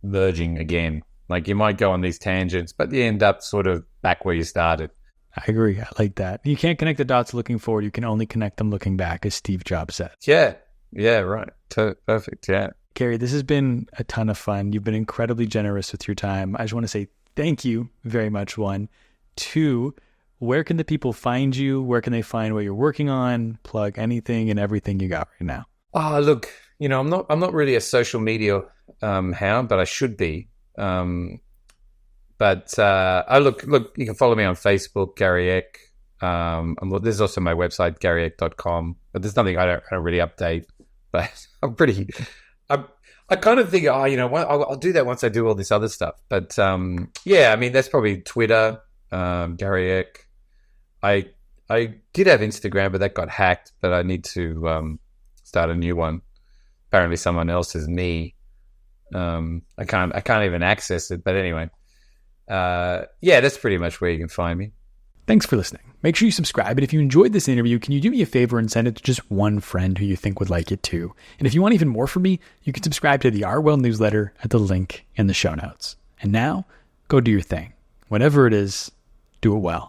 merging again. Like, you might go on these tangents, but you end up sort of back where you started. I agree. I like that. You can't connect the dots looking forward. You can only connect them looking back, as Steve Jobs said. Yeah. Yeah, right. Perfect. Yeah. Gary, this has been a ton of fun. You've been incredibly generous with your time. I just want to say thank you very much, one. Two, where can the people find you? Where can they find what you're working on? Plug anything and everything you got right now. Oh, look, I'm not really a social media hound, but I should be. But look, you can follow me on Facebook, Gary Eck. There's also my website, garyeck.com. But there's nothing I don't really update. But I kind of think, I'll do that once I do all this other stuff. But that's probably Twitter, Gary Eck. I did have Instagram, but that got hacked. But I need to start a new one. Apparently, someone else is me. I can't even access it. But anyway. That's pretty much where you can find me. Thanks for listening. Make sure you subscribe. And if you enjoyed this interview, can you do me a favor and send it to just one friend who you think would like it too? And if you want even more from me, you can subscribe to the Artwell newsletter at the link in the show notes. And now, go do your thing. Whatever it is, do it well.